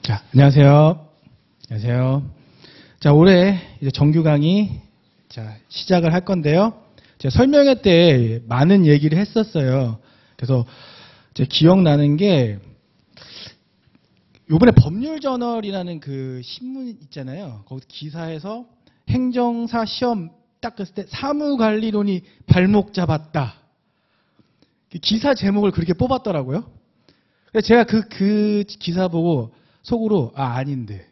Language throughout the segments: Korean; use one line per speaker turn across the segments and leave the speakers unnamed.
자, 안녕하세요. 안녕하세요. 자, 올해 이제 정규 강의 시작을 할 건데요. 제가 설명회 때 많은 얘기를 했었어요. 그래서 제 기억나는 게 요번에 법률저널이라는 그 신문 있잖아요. 거기 기사에서 행정사 시험 딱 했을 때 사무관리론이 발목 잡았다. 기사 제목을 그렇게 뽑았더라고요. 그래서 제가 그 기사 보고 속으로 아닌데.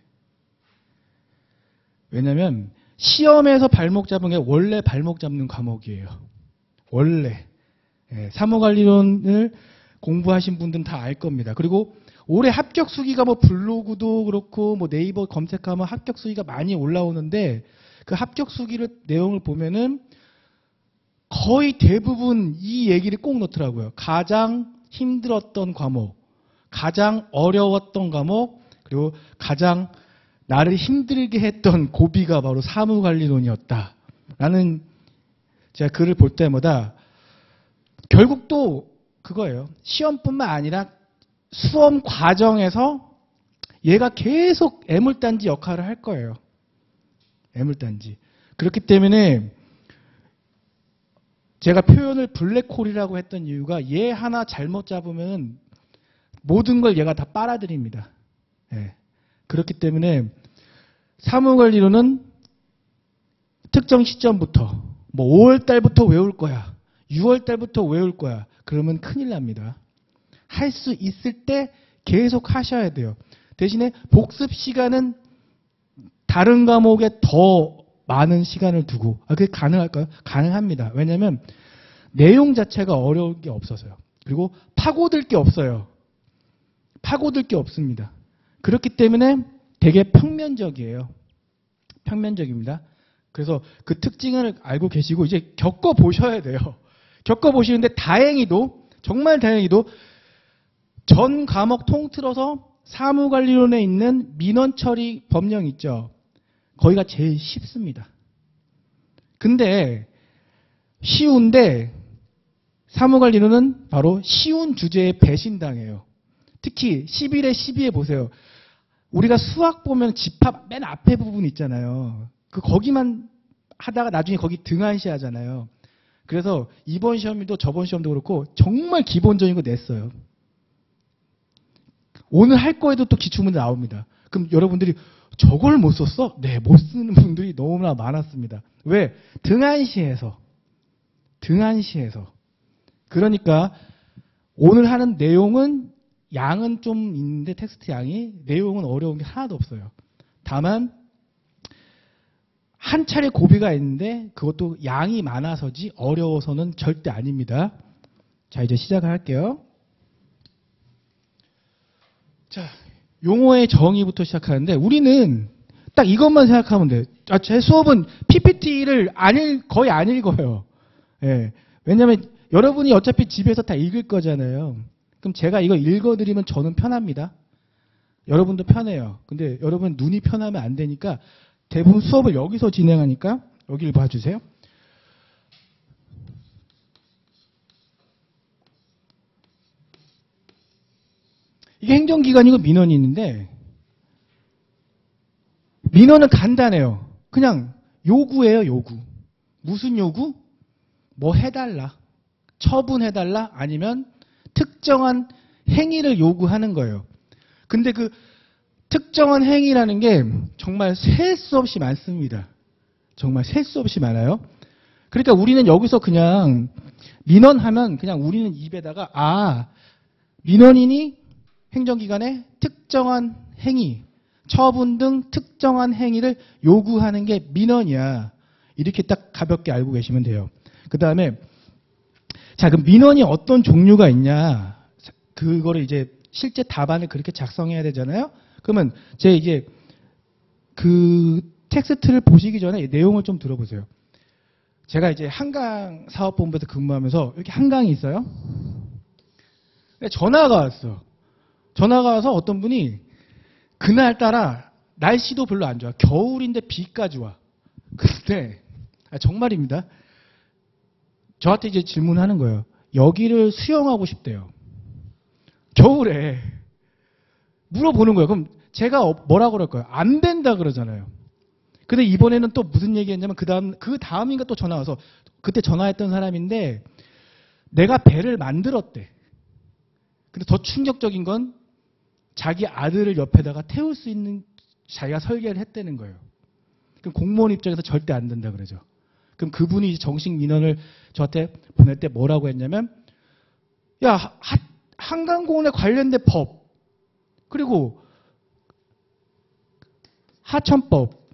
왜냐면 시험에서 발목 잡은 게 원래 발목 잡는 과목이에요. 원래. 사무관리론을 공부하신 분들은 다 알 겁니다. 그리고 올해 합격 수기가 뭐 블로그도 그렇고 뭐 네이버 검색하면 합격 수기가 많이 올라오는데 그 합격 수기를 내용을 보면은 거의 대부분 이 얘기를 꼭 넣더라고요. 가장 힘들었던 과목, 가장 어려웠던 과목, 그리고 가장 나를 힘들게 했던 고비가 바로 사무관리론이었다. 라는 제가 글을 볼 때마다 결국 또 그거예요. 시험뿐만 아니라 수험 과정에서 얘가 계속 애물단지 역할을 할 거예요. 애물단지. 그렇기 때문에 제가 표현을 블랙홀이라고 했던 이유가 얘 하나 잘못 잡으면 모든 걸 얘가 다 빨아들입니다. 그렇기 때문에 사무관리론은 특정 시점부터 뭐 5월달부터 외울 거야. 6월달부터 외울 거야. 그러면 큰일 납니다. 할 수 있을 때 계속 하셔야 돼요. 대신에 복습 시간은 다른 과목에 더 많은 시간을 두고 그게 가능할까요? 가능합니다. 왜냐하면 내용 자체가 어려운 게 없어서요. 그리고 파고들 게 없어요. 파고들 게 없습니다. 그렇기 때문에 되게 평면적이에요. 평면적입니다. 그래서 그 특징을 알고 계시고 이제 겪어보셔야 돼요. 겪어보시는데 다행히도 정말 다행히도 전 과목 통틀어서 사무관리론에 있는 민원처리 법령 있죠. 거기가 제일 쉽습니다. 근데 쉬운데 사무관리론은 바로 쉬운 주제에 배신당해요. 특히 11에 12에 보세요. 우리가 수학 보면 집합 맨 앞에 부분 있잖아요. 거기만 하다가 나중에 거기 등한시 하잖아요. 그래서 이번 시험도 저번 시험도 그렇고 정말 기본적인 거 냈어요. 오늘 할 거에도 또 기출문제 나옵니다. 그럼 여러분들이 저걸 못 썼어? 네, 못 쓰는 분들이 너무나 많았습니다. 왜? 등한시해서. 그러니까 오늘 하는 내용은 양은 좀 있는데 텍스트 양이 내용은 어려운 게 하나도 없어요. 다만 한 차례 고비가 있는데 그것도 양이 많아서지 어려워서는 절대 아닙니다. 자, 이제 시작을 할게요. 자, 용어의 정의부터 시작하는데 우리는 딱 이것만 생각하면 돼요. 제 수업은 PPT를 거의 안 읽어요. 왜냐하면 여러분이 어차피 집에서 다 읽을 거잖아요. 그럼 제가 이거 읽어드리면 저는 편합니다. 여러분도 편해요. 근데 여러분 눈이 편하면 안 되니까 대부분 수업을 여기서 진행하니까 여기를 봐주세요. 이게 행정기관이고 민원이 있는데 민원은 간단해요. 그냥 요구예요. 요구. 무슨 요구? 뭐 해달라. 처분해달라. 아니면 특정한 행위를 요구하는 거예요. 근데 그 특정한 행위라는 게 정말 셀 수 없이 많습니다. 정말 셀 수 없이 많아요. 그러니까 우리는 여기서 그냥 민원하면 그냥 우리는 입에다가 민원인이 행정기관에 특정한 행위, 처분 등 특정한 행위를 요구하는 게 민원이야. 이렇게 딱 가볍게 알고 계시면 돼요. 그 다음에 자, 그럼 민원이 어떤 종류가 있냐? 그거를 이제 실제 답안을 그렇게 작성해야 되잖아요. 그러면 이제 그 텍스트를 보시기 전에 내용을 좀 들어보세요. 제가 이제 한강 사업본부에서 근무하면서 이렇게 한강이 있어요. 전화가 왔어. 전화가 와서 어떤 분이 그날따라 날씨도 별로 안 좋아. 겨울인데 비까지 와. 근데 정말입니다. 저한테 이제 질문하는 거예요. 여기를 수영하고 싶대요. 겨울에. 물어보는 거예요. 그럼 제가 뭐라 그럴까요? 안 된다 그러잖아요. 근데 이번에는 또 무슨 얘기했냐면 그 다음인가 또 전화 와서 그때 전화했던 사람인데 내가 배를 만들었대. 근데 더 충격적인 건 자기 아들을 옆에다가 태울 수 있는 자기가 설계를 했다는 거예요. 그럼 공무원 입장에서 절대 안 된다 그러죠. 그럼 그분이 이제 정식 민원을 저한테 보낼 때 뭐라고 했냐면 야, 한강공원에 관련된 법 그리고 하천법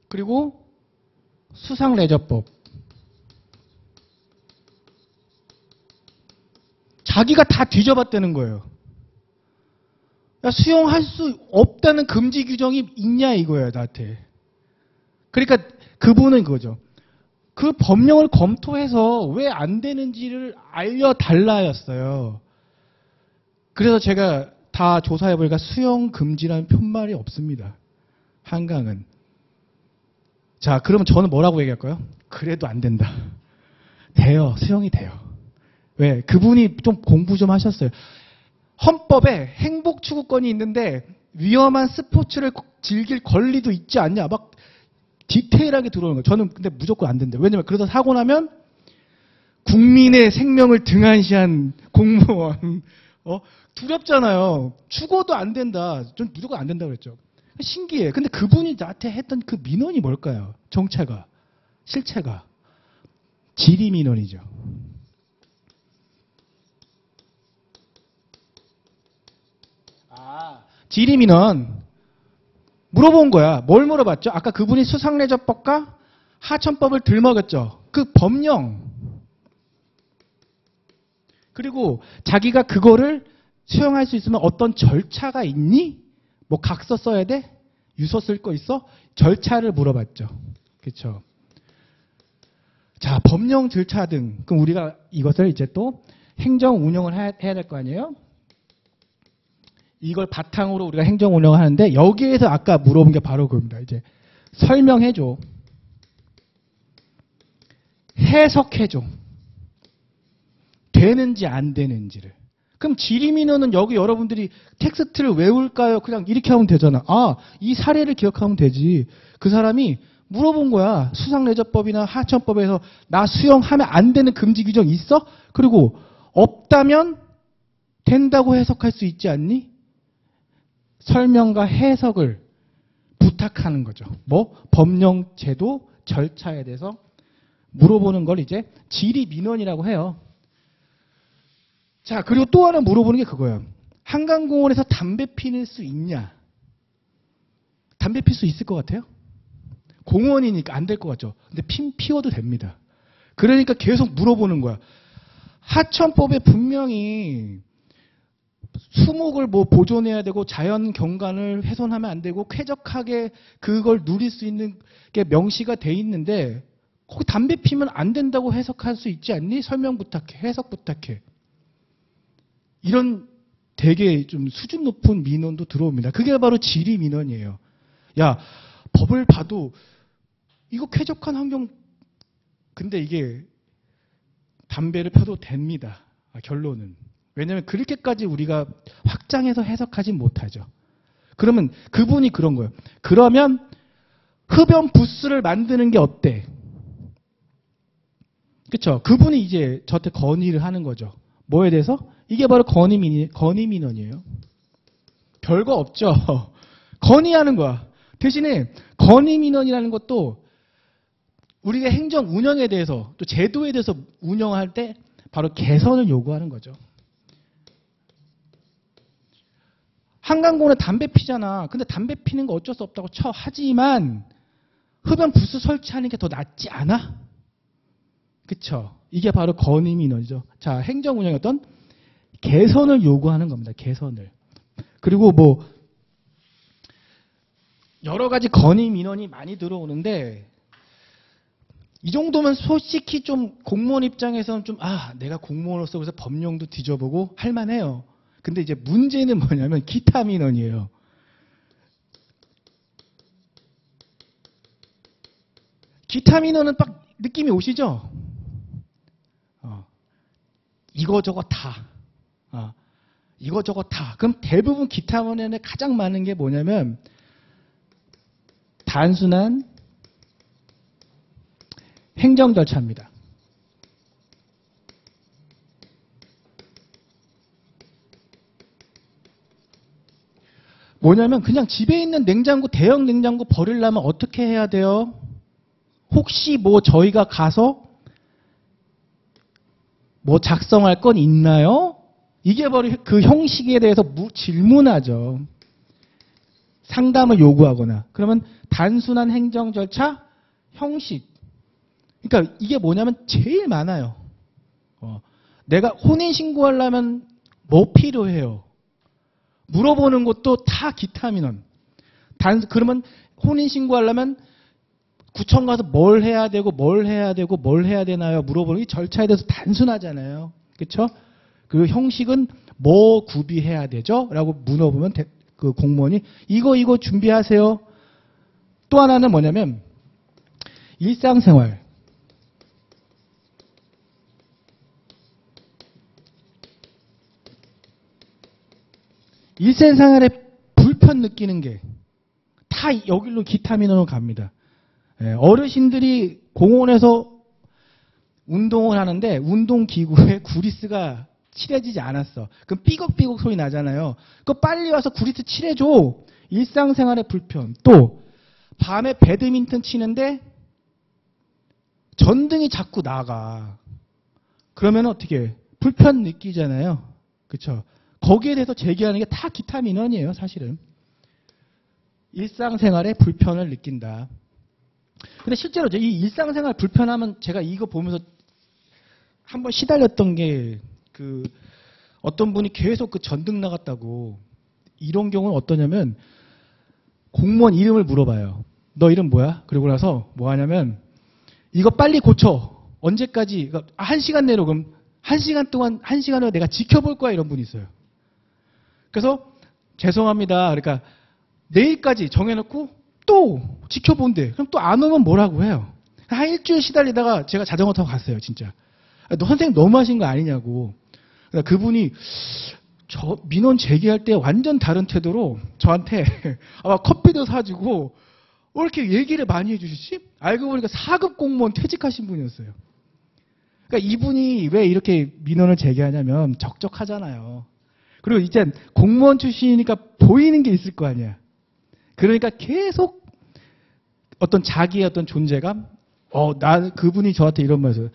그리고 수상레저법 자기가 다 뒤져봤다는 거예요. 야, 수용할 수 없다는 금지 규정이 있냐 이거예요, 나한테. 그러니까 그분은 그거죠. 그 법령을 검토해서 왜 안 되는지를 알려달라였어요. 그래서 제가 다 조사해보니까 수용 금지라는 편말이 없습니다. 한강은. 자, 그러면 저는 뭐라고 얘기할까요? 그래도 안 된다. 돼요. 수용이 돼요. 왜? 그분이 좀 공부 좀 하셨어요. 헌법에 행복추구권이 있는데 위험한 스포츠를 즐길 권리도 있지 않냐. 막 디테일하게 들어오는 거예요. 저는 근데 무조건 안 된다. 왜냐면 그러다 사고 나면 국민의 생명을 등한시한 공무원. 두렵잖아요. 죽어도 안 된다. 전 무조건 안 된다고 그랬죠. 신기해. 근데 그분이 나한테 했던 그 민원이 뭘까요? 정체가. 실체가. 지리 민원이죠. 지리 민원 물어본 거야. 뭘 물어봤죠? 아까 그분이 수상레저법과 하천법을 들먹였죠. 그 법령. 그리고 자기가 그거를 수용할 수 있으면 어떤 절차가 있니? 뭐 각서 써야 돼? 유서 쓸 거 있어? 절차를 물어봤죠. 그렇죠. 자, 법령 절차 등. 그럼 우리가 이것을 이제 또 행정 운영을 해야 될 거 아니에요? 이걸 바탕으로 우리가 행정 운영을 하는데 여기에서 아까 물어본 게 바로 그겁니다. 이제 설명해줘. 해석해줘. 되는지 안 되는지를. 그럼 지리민원은 여기 여러분들이 텍스트를 외울까요? 그냥 이렇게 하면 되잖아. 아, 이 사례를 기억하면 되지. 그 사람이 물어본 거야. 수상레저법이나 하천법에서 나 수용하면 안 되는 금지 규정 있어? 그리고 없다면 된다고 해석할 수 있지 않니? 설명과 해석을 부탁하는 거죠. 뭐? 법령 제도 절차에 대해서 물어보는 걸 이제 지리민원이라고 해요. 자, 그리고 또 하나 물어보는 게 그거예요. 한강공원에서 담배 피는 수 있냐? 담배 필 수 있을 것 같아요? 공원이니까 안 될 것 같죠? 근데 피워도 됩니다. 그러니까 계속 물어보는 거야. 하천법에 분명히 수목을 뭐 보존해야 되고 자연 경관을 훼손하면 안 되고 쾌적하게 그걸 누릴 수 있는 게 명시가 돼 있는데 거기 담배 피면 안 된다고 해석할 수 있지 않니? 설명 부탁해. 해석 부탁해. 이런 되게 좀 수준 높은 민원도 들어옵니다. 그게 바로 지리 민원이에요. 야, 법을 봐도 이거 쾌적한 환경 근데 이게 담배를 펴도 됩니다. 결론은. 왜냐하면 그렇게까지 우리가 확장해서 해석하지 못하죠. 그러면 그분이 그런 거예요. 그러면 흡연 부스를 만드는 게 어때? 그렇죠? 그분이 이제 저한테 건의를 하는 거죠. 뭐에 대해서? 이게 바로 건의민원이에요. 별거 없죠. 건의하는 거야. 대신에 건의민원이라는 것도 우리가 행정 운영에 대해서 또 제도에 대해서 운영할 때 바로 개선을 요구하는 거죠. 한강공원에 담배 피잖아. 근데 담배 피는 거 어쩔 수 없다고 쳐. 하지만 흡연 부스 설치하는 게 더 낫지 않아? 그쵸? 이게 바로 건의민원이죠. 자, 행정 운영의 어떤 개선을 요구하는 겁니다. 개선을. 그리고 뭐 여러 가지 건의 민원이 많이 들어오는데 이 정도면 솔직히 좀 공무원 입장에서는 좀 내가 공무원으로서 그래서 법령도 뒤져보고 할 만해요. 근데 이제 문제는 뭐냐면 기타 민원이에요. 기타 민원은 딱 느낌이 오시죠? 이거저거 다. 이거저거 다. 그럼 대부분 기타문에 가장 많은 게 뭐냐면 단순한 행정 절차입니다. 뭐냐면 그냥 집에 있는 냉장고, 대형 냉장고 버리려면 어떻게 해야 돼요? 혹시 뭐 저희가 가서 뭐 작성할 건 있나요? 이게 바로 그 형식에 대해서 질문하죠. 상담을 요구하거나. 그러면 단순한 행정 절차, 형식. 그러니까 이게 뭐냐면 제일 많아요. 내가 혼인신고하려면 뭐 필요해요? 물어보는 것도 다 기타 민원. 그러면 혼인신고하려면 구청 가서 뭘 해야 되고 뭘 해야 되고 뭘 해야 되나요? 물어보는 이 절차에 대해서 단순하잖아요. 그렇죠? 그 형식은 뭐 구비해야 되죠? 라고 물어보면 그 공무원이 이거 준비하세요. 또 하나는 뭐냐면 일상생활. 일상생활에 불편 느끼는 게 다 여기로 기타 민원으로 갑니다. 어르신들이 공원에서 운동을 하는데 운동기구에 구리스가 칠해지지 않았어. 그럼 삐걱삐걱 소리 나잖아요. 그거 빨리 와서 구리스 칠해줘. 일상생활의 불편. 또 밤에 배드민턴 치는데 전등이 자꾸 나가. 그러면 어떻게 해? 불편 느끼잖아요. 그렇죠? 거기에 대해서 제기하는 게 다 기타 민원이에요. 사실은. 일상생활에 불편을 느낀다. 근데 실제로 이 일상생활 불편하면 제가 이거 보면서 한번 시달렸던 게 그 어떤 분이 계속 그 전등 나갔다고. 이런 경우는 어떠냐면 공무원 이름을 물어봐요. 너 이름 뭐야? 그러고 나서 뭐 하냐면 이거 빨리 고쳐. 언제까지? 그러니까 1시간 내로 그럼 1시간 동안 1시간을 내가 지켜볼 거야. 이런 분이 있어요. 그래서 죄송합니다. 그러니까 내일까지 정해놓고 또 지켜본대. 그럼 또 안 오면 뭐라고 해요. 한 일주일 시달리다가 제가 자전거 타고 갔어요. 진짜. 너 선생님 너무하신 거 아니냐고. 그러니까 그분이 저 민원 제기할 때 완전 다른 태도로 저한테 아마 커피도 사주고 왜 이렇게 얘기를 많이 해주시지? 알고 보니까 4급 공무원 퇴직하신 분이었어요. 그러니까 이분이 왜 이렇게 민원을 제기하냐면 적적하잖아요. 그리고 이제 공무원 출신이니까 보이는 게 있을 거 아니야. 그러니까 계속 어떤 자기의 어떤 존재감? 그분이 저한테 이런 말을 했어요.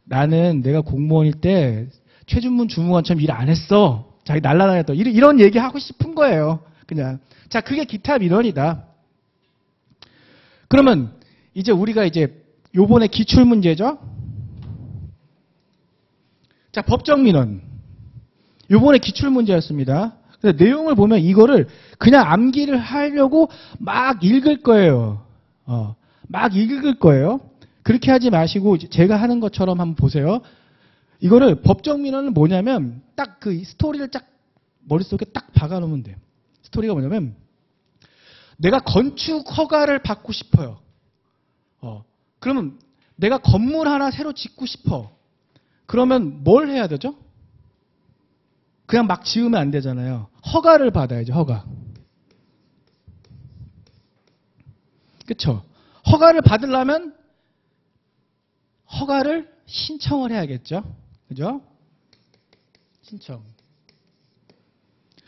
나는 내가 공무원일 때 최준문 주무관처럼 일 안 했어. 자기 날라다녔다. 이런 얘기 하고 싶은 거예요. 그냥. 자, 그게 기타 민원이다. 그러면 이제 우리가 이제 요번에 기출 문제죠. 자, 법정 민원. 요번에 기출 문제였습니다. 그래서 내용을 보면 이거를 그냥 암기를 하려고 막 읽을 거예요. 막 읽을 거예요. 그렇게 하지 마시고 제가 하는 것처럼 한번 보세요. 이거를 법정 민원은 뭐냐면 딱 그 스토리를 딱 머릿속에 딱 박아놓으면 돼요. 스토리가 뭐냐면 내가 건축 허가를 받고 싶어요. 그러면 내가 건물 하나 새로 짓고 싶어. 그러면 뭘 해야 되죠? 그냥 막 지으면 안 되잖아요. 허가를 받아야죠. 허가. 그렇죠? 허가를 받으려면 허가를 신청을 해야겠죠. 그죠? 신청.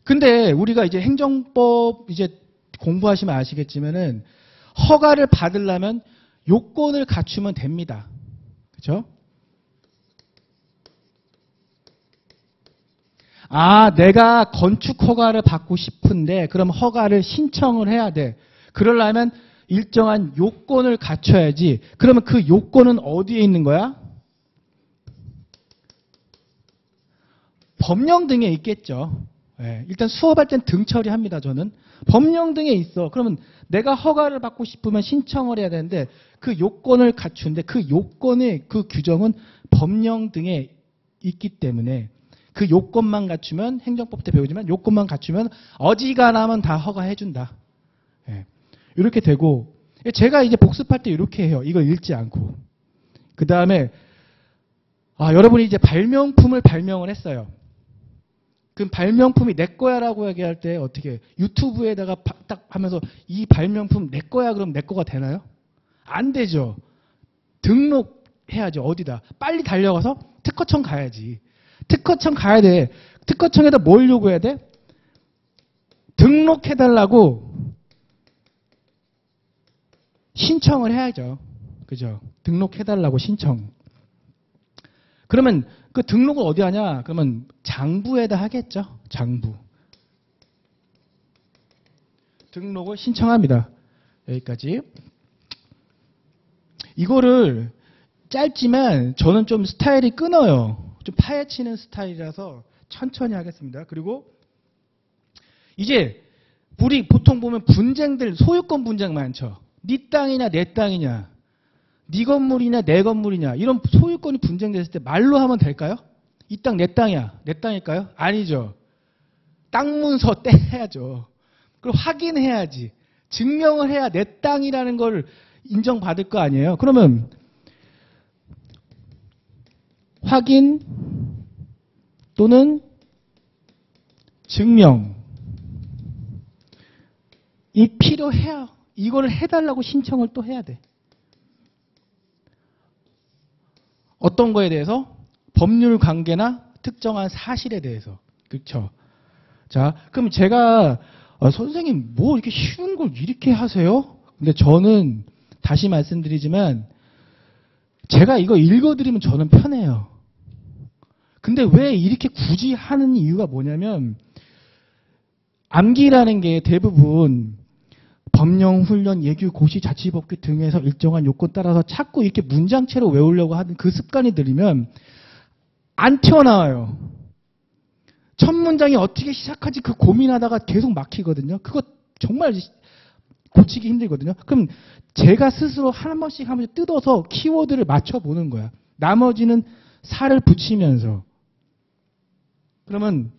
근데 우리가 이제 행정법 이제 공부하시면 아시겠지만은 허가를 받으려면 요건을 갖추면 됩니다. 그죠? 내가 건축 허가를 받고 싶은데 그럼 허가를 신청을 해야 돼. 그러려면 일정한 요건을 갖춰야지. 그러면 그 요건은 어디에 있는 거야? 법령 등에 있겠죠. 일단 수업할 땐 등 처리합니다. 저는. 법령 등에 있어. 그러면 내가 허가를 받고 싶으면 신청을 해야 되는데 그 요건을 갖추는데 그 요건의 그 규정은 법령 등에 있기 때문에 그 요건만 갖추면 행정법 때 배우지만 요건만 갖추면 어지간하면 다 허가해준다. 이렇게 되고 제가 이제 복습할 때 이렇게 해요. 이걸 읽지 않고. 그 다음에 여러분이 이제 발명품을 발명을 했어요. 그럼 발명품이 내 거야라고 얘기할 때 어떻게 유튜브에다가 딱 하면서 이 발명품 내 거야 그럼 내 거가 되나요? 안 되죠. 등록해야죠. 어디다? 빨리 달려가서 특허청 가야지. 특허청 가야 돼. 특허청에다 뭘 요구해야 돼? 등록해달라고 신청을 해야죠. 그죠? 등록해달라고 신청. 그러면 그 등록을 어디 하냐? 그러면 장부에다 하겠죠. 장부. 등록을 신청합니다. 여기까지. 이거를 짧지만 저는 좀 스타일이 끊어요. 좀 파헤치는 스타일이라서 천천히 하겠습니다. 그리고 이제 우리 보통 보면 분쟁들 소유권 분쟁 많죠. 네 땅이냐 내 땅이냐 네 건물이냐 내 건물이냐 이런 소유권이 분쟁됐을 때 말로 하면 될까요? 이 땅 내 땅이야. 내 땅일까요? 아니죠. 땅 문서 떼야죠. 그리고 확인해야지. 증명을 해야 내 땅이라는 걸 인정받을 거 아니에요. 그러면 확인 또는 증명이 필요해요. 이거를 해달라고 신청을 또 해야 돼. 어떤 거에 대해서? 법률 관계나 특정한 사실에 대해서. 그렇죠? 자, 그럼 제가 선생님 뭐 이렇게 쉬운 걸 이렇게 하세요? 근데 저는 다시 말씀드리지만 제가 이거 읽어드리면 저는 편해요. 근데 왜 이렇게 굳이 하는 이유가 뭐냐면 암기라는 게 대부분 법령, 훈련, 예규, 고시, 자치법규 등에서 일정한 요건 따라서 자꾸 이렇게 문장체로 외우려고 하는 그 습관이 들이면 안 튀어나와요. 첫 문장이 어떻게 시작하지 그 고민하다가 계속 막히거든요. 그거 정말 고치기 힘들거든요. 그럼 제가 스스로 한 번씩 하면서 뜯어서 키워드를 맞춰보는 거야. 나머지는 살을 붙이면서. 그러면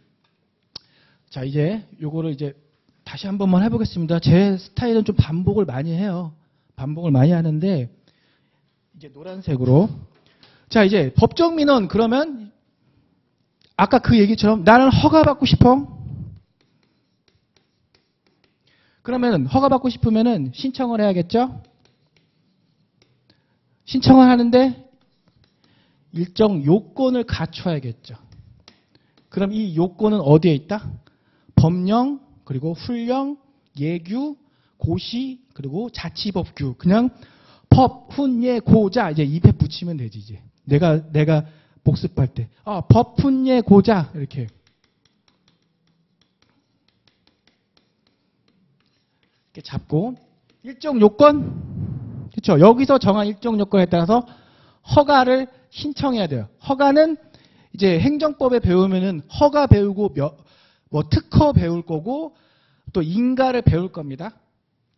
자 이제 요거를 이제 다시 한 번만 해보겠습니다. 제 스타일은 좀 반복을 많이 해요. 반복을 많이 하는데 이제 노란색으로 자 이제 법정 민원 그러면 아까 그 얘기처럼 나는 허가받고 싶어. 그러면 허가받고 싶으면은 신청을 해야겠죠. 신청을 하는데 일정 요건을 갖춰야겠죠. 그럼 이 요건은 어디에 있다? 법령 그리고 훈령, 예규, 고시, 그리고 자치법규. 그냥 법, 훈, 예, 고자 이제 입에 붙이면 되지 이제. 내가 복습할 때. 법, 훈, 예, 고자 이렇게. 이렇게 잡고 일정 요건 그렇죠. 여기서 정한 일정 요건에 따라서 허가를 신청해야 돼요. 허가는 이제 행정법에 배우면은 허가 배우고 뭐 특허 배울 거고 또 인가를 배울 겁니다.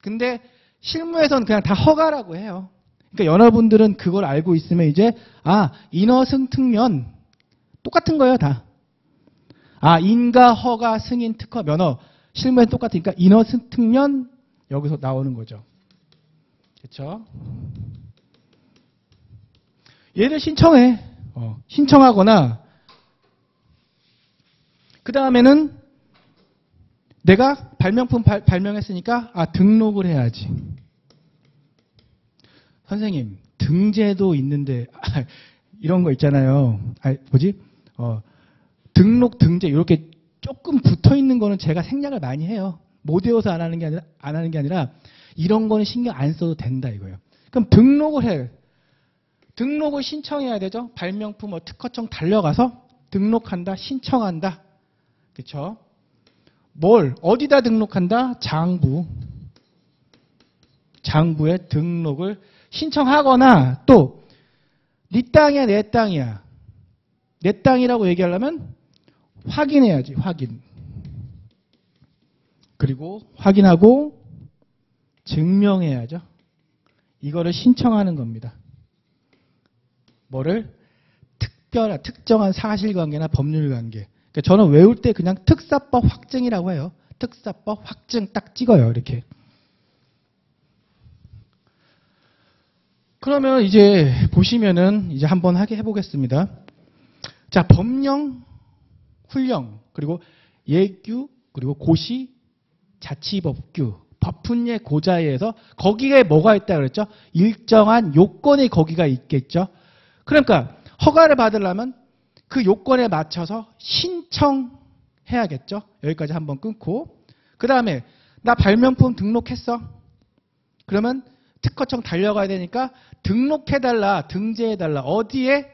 근데 실무에서는 그냥 다 허가라고 해요. 그러니까 여러분들은 그걸 알고 있으면 이제 인허 승특면 똑같은 거예요 다. 인가 허가 승인 특허 면허 실무에는 똑같으니까 인허 승특면 여기서 나오는 거죠. 그렇죠? 얘를 신청해. 신청하거나 그 다음에는 내가 발명품 발명했으니까 등록을 해야지. 선생님 등재도 있는데 이런 거 있잖아요. 등록 등재 이렇게 조금 붙어 있는 거는 제가 생략을 많이 해요. 못 외워서 안 하는 게 아니라 이런 거는 신경 안 써도 된다 이거예요. 그럼 등록을 해. 등록을 신청해야 되죠. 발명품 특허청 달려가서 등록한다, 신청한다. 그렇죠? 뭘 어디다 등록한다? 장부. 장부에 등록을 신청하거나 또 네 땅이야 내 땅이야. 내 땅이라고 얘기하려면 확인해야지. 확인. 그리고 확인하고 증명해야죠. 이거를 신청하는 겁니다. 뭐를? 특정한 사실관계나 법률관계. 그러니까 저는 외울 때 그냥 특사법 확증이라고 해요. 특사법 확증 딱 찍어요. 이렇게. 그러면 이제 보시면은 이제 한번 하게 해보겠습니다. 자, 법령, 훈령. 그리고 예규, 그리고 고시, 자치법규, 법훈예 고자에서 거기에 뭐가 있다 그랬죠? 일정한 요건이 거기가 있겠죠. 그러니까 허가를 받으려면 그 요건에 맞춰서 신청해야겠죠. 여기까지 한번 끊고 그 다음에 나 발명품 등록했어. 그러면 특허청 달려가야 되니까 등록해달라, 등재해달라. 어디에?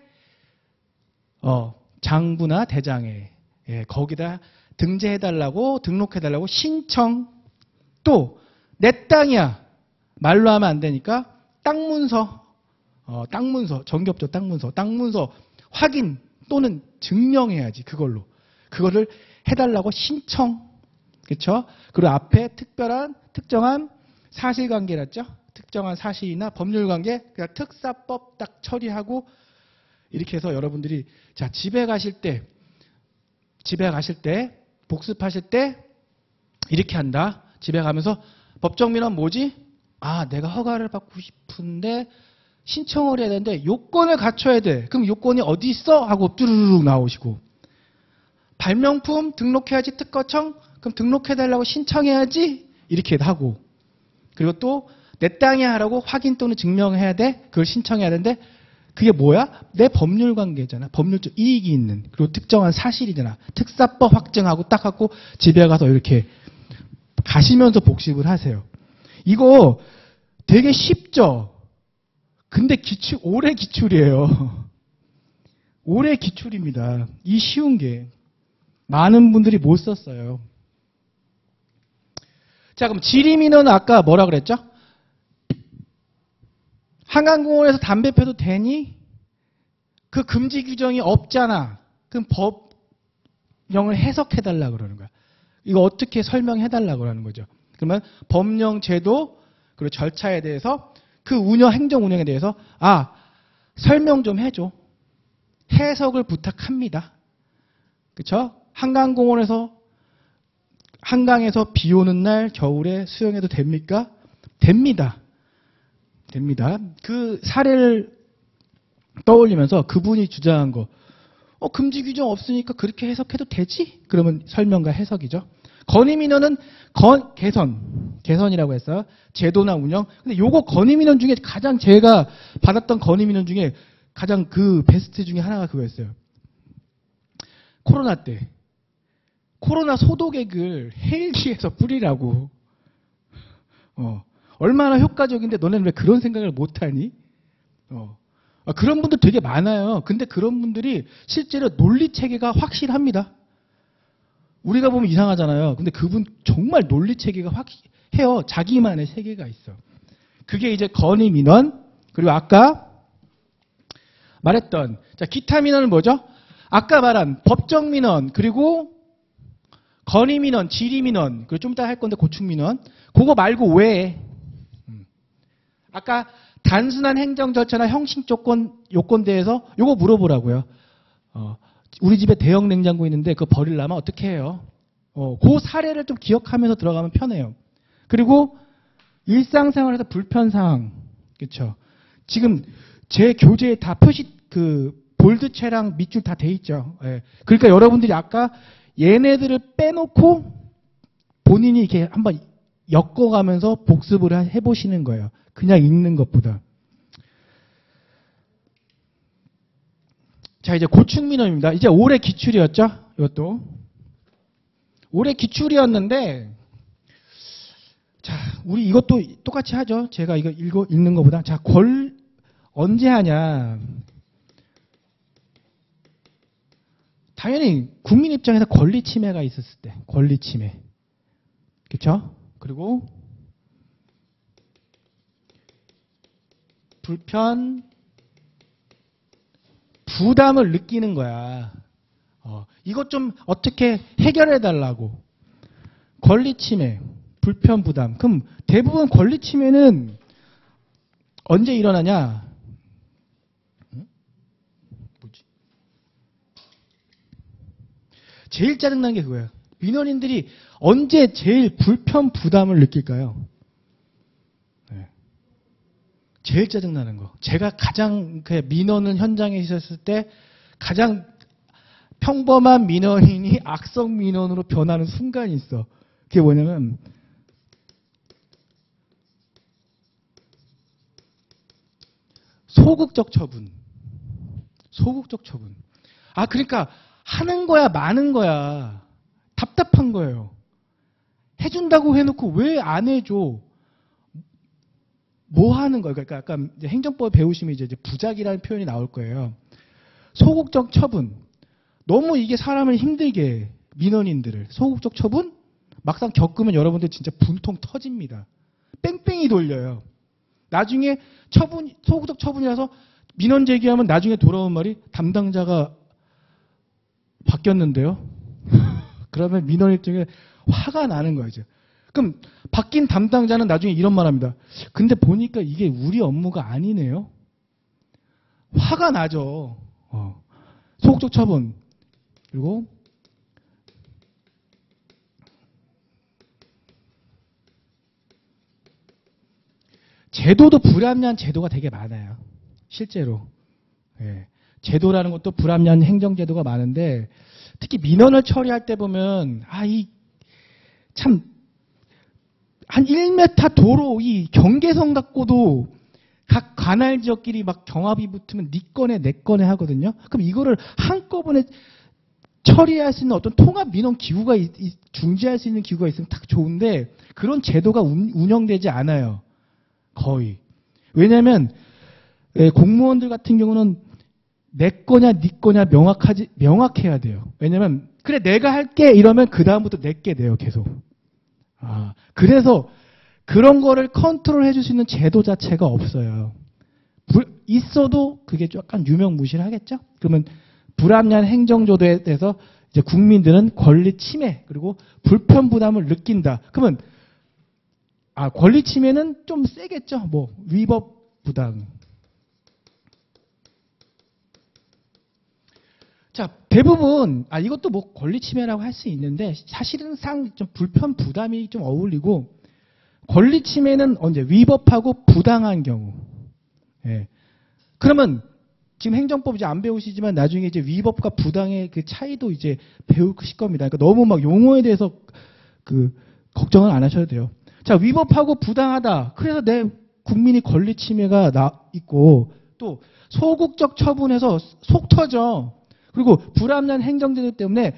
장부나 대장에. 예, 거기다 등재해달라고, 등록해달라고 신청. 또 내 땅이야. 말로 하면 안 되니까 땅문서. 땅문서. 정겹죠, 땅문서. 땅문서 확인 또는 증명해야지, 그걸로. 그거를 해달라고 신청. 그렇죠? 그리고 앞에 특정한 사실관계랬죠? 특정한 사실이나 법률관계, 그냥 특사법 딱 처리하고 이렇게 해서 여러분들이 자 집에 가실 때 복습하실 때 이렇게 한다. 집에 가면서 법정민원 뭐지? 아, 내가 허가를 받고 싶은데 신청을 해야 되는데 요건을 갖춰야 돼. 그럼 요건이 어디 있어? 하고 뚜루룩 나오시고 발명품 등록해야지 특허청. 그럼 등록해달라고 신청해야지. 이렇게 하고 그리고 또 내 땅이야 하라고 확인 또는 증명해야 돼. 그걸 신청해야 되는데 그게 뭐야? 내 법률관계잖아. 법률적 이익이 있는. 그리고 특정한 사실이잖아. 특사법 확정하고 딱 하고 집에 가서 이렇게 가시면서 복습을 하세요. 이거 되게 쉽죠? 근데 오래 기출이에요. 오래 기출입니다. 이 쉬운 게. 많은 분들이 못 썼어요. 자, 그럼 지리민원은 아까 뭐라 그랬죠? 한강공원에서 담배 펴도 되니? 그 금지 규정이 없잖아. 그럼 법령을 해석해달라 그러는 거야. 이거 어떻게 설명해달라 그러는 거죠. 그러면 법령 제도 그리고 절차에 대해서 그 행정 운영에 대해서 설명 좀 해줘. 해석을 부탁합니다. 그렇죠? 한강공원에서 한강에서 비 오는 날 겨울에 수영해도 됩니까? 됩니다. 됩니다. 그 사례를 떠올리면서 그분이 주장한 거 금지 규정 없으니까 그렇게 해석해도 되지? 그러면 설명과 해석이죠. 건의민원은 개선이라고 했어요. 제도나 운영. 근데 요거 건의민원 중에 가장 제가 받았던 건의민원 중에 가장 그 베스트 중에 하나가 그거였어요. 코로나 때 코로나 소독액을 헬기에서 뿌리라고. 얼마나 효과적인데 너네는 왜 그런 생각을 못하니? 그런 분들 되게 많아요. 근데 그런 분들이 실제로 논리체계가 확실합니다. 우리가 보면 이상하잖아요. 근데 그분 정말 논리체계가 확해요. 자기만의 세계가 있어. 그게 이제 건의민원. 그리고 아까 말했던 기타 민원은 뭐죠? 아까 말한 법정민원 그리고 건의민원, 지리민원 그리고 좀 이따 할 건데 고충민원. 그거 말고 왜? 아까 단순한 행정 절차나 형식 요건대에서 요거 물어보라고요. 우리 집에 대형 냉장고 있는데 그거 버리려면 어떻게 해요? 그 사례를 좀 기억하면서 들어가면 편해요. 그리고 일상생활에서 불편사항. 그렇죠? 지금 제 교재에 다 볼드체랑 밑줄 다 돼 있죠. 예. 그러니까 여러분들이 아까 얘네들을 빼놓고 본인이 이렇게 한번 엮어가면서 복습을 해보시는 거예요. 그냥 읽는 것보다. 자, 이제 고충민원입니다. 이제 올해 기출이었죠? 이것도. 올해 기출이었는데, 자, 우리 이것도 똑같이 하죠. 제가 이거 읽는 것보다. 자, 언제 하냐. 당연히 국민 입장에서 권리 침해가 있었을 때. 권리 침해. 그렇죠? 그리고 부담을 느끼는 거야. 이것 좀 어떻게 해결해 달라고. 권리 침해, 불편, 부담. 그럼 대부분 권리 침해는 언제 일어나냐? 뭐지? 제일 짜증난 게 그거예요. 민원인들이 언제 제일 불편, 부담을 느낄까요? 제일 짜증나는 거. 제가 가장 민원은 현장에 있었을 때 가장 평범한 민원인이 악성 민원으로 변하는 순간이 있어. 그게 뭐냐면 소극적 처분. 소극적 처분. 아, 그러니까 하는 거야, 마는 거야. 답답한 거예요. 해준다고 해놓고 왜 안 해줘? 뭐 하는 거예요? 그러니까 약간 이제 행정법 배우시면 이제 부작이라는 표현이 나올 거예요. 소극적 처분. 너무 이게 사람을 힘들게 해, 민원인들을. 소극적 처분? 막상 겪으면 여러분들 진짜 분통 터집니다. 뺑뺑이 돌려요. 나중에 소극적 처분이라서 민원 제기하면 나중에 돌아온 말이 담당자가 바뀌었는데요. 그러면 민원 입장에 화가 나는 거예요. 이제. 그럼 바뀐 담당자는 나중에 이런 말 합니다. 근데 보니까 이게 우리 업무가 아니네요. 화가 나죠. 소극적 처분. 그리고 제도도 불합리한 제도가 되게 많아요. 실제로. 예. 제도라는 것도 불합리한 행정제도가 많은데 특히 민원을 처리할 때 보면 참 한 1m 도로 이 경계선 갖고도 각 관할 지역끼리 막 경합이 붙으면 네 건에 내 건에 하거든요. 그럼 이거를 한꺼번에 처리할 수 있는 어떤 통합 민원 기구가 중재할 수 있는 기구가 있으면 딱 좋은데 그런 제도가 운영되지 않아요. 거의. 왜냐하면 공무원들 같은 경우는 내 거냐 네 거냐 명확해야 돼요. 왜냐하면 그래 내가 할게 이러면 그 다음부터 내게 돼요. 계속. 그래서 그런 거를 컨트롤 해줄 수 있는 제도 자체가 없어요. 있어도 그게 약간 유명무실하겠죠? 그러면 불합리한 행정제도에 대해서 이제 국민들은 권리 침해 그리고 불편 부담을 느낀다. 그러면 권리 침해는 좀 세겠죠. 뭐 위법 부당. 자, 대부분 이것도 뭐 권리 침해라고 할 수 있는데 사실은 좀 불편 부담이 좀 어울리고 권리 침해는 언제 위법하고 부당한 경우. 예. 그러면 지금 행정법 이제 안 배우시지만 나중에 이제 위법과 부당의 그 차이도 이제 배우실 겁니다. 그러니까 너무 막 용어에 대해서 걱정은 안 하셔도 돼요. 자, 위법하고 부당하다. 그래서 내 국민이 권리 침해가 있고 또 소극적 처분에서 속 터져. 그리고 불합리한 행정제도 때문에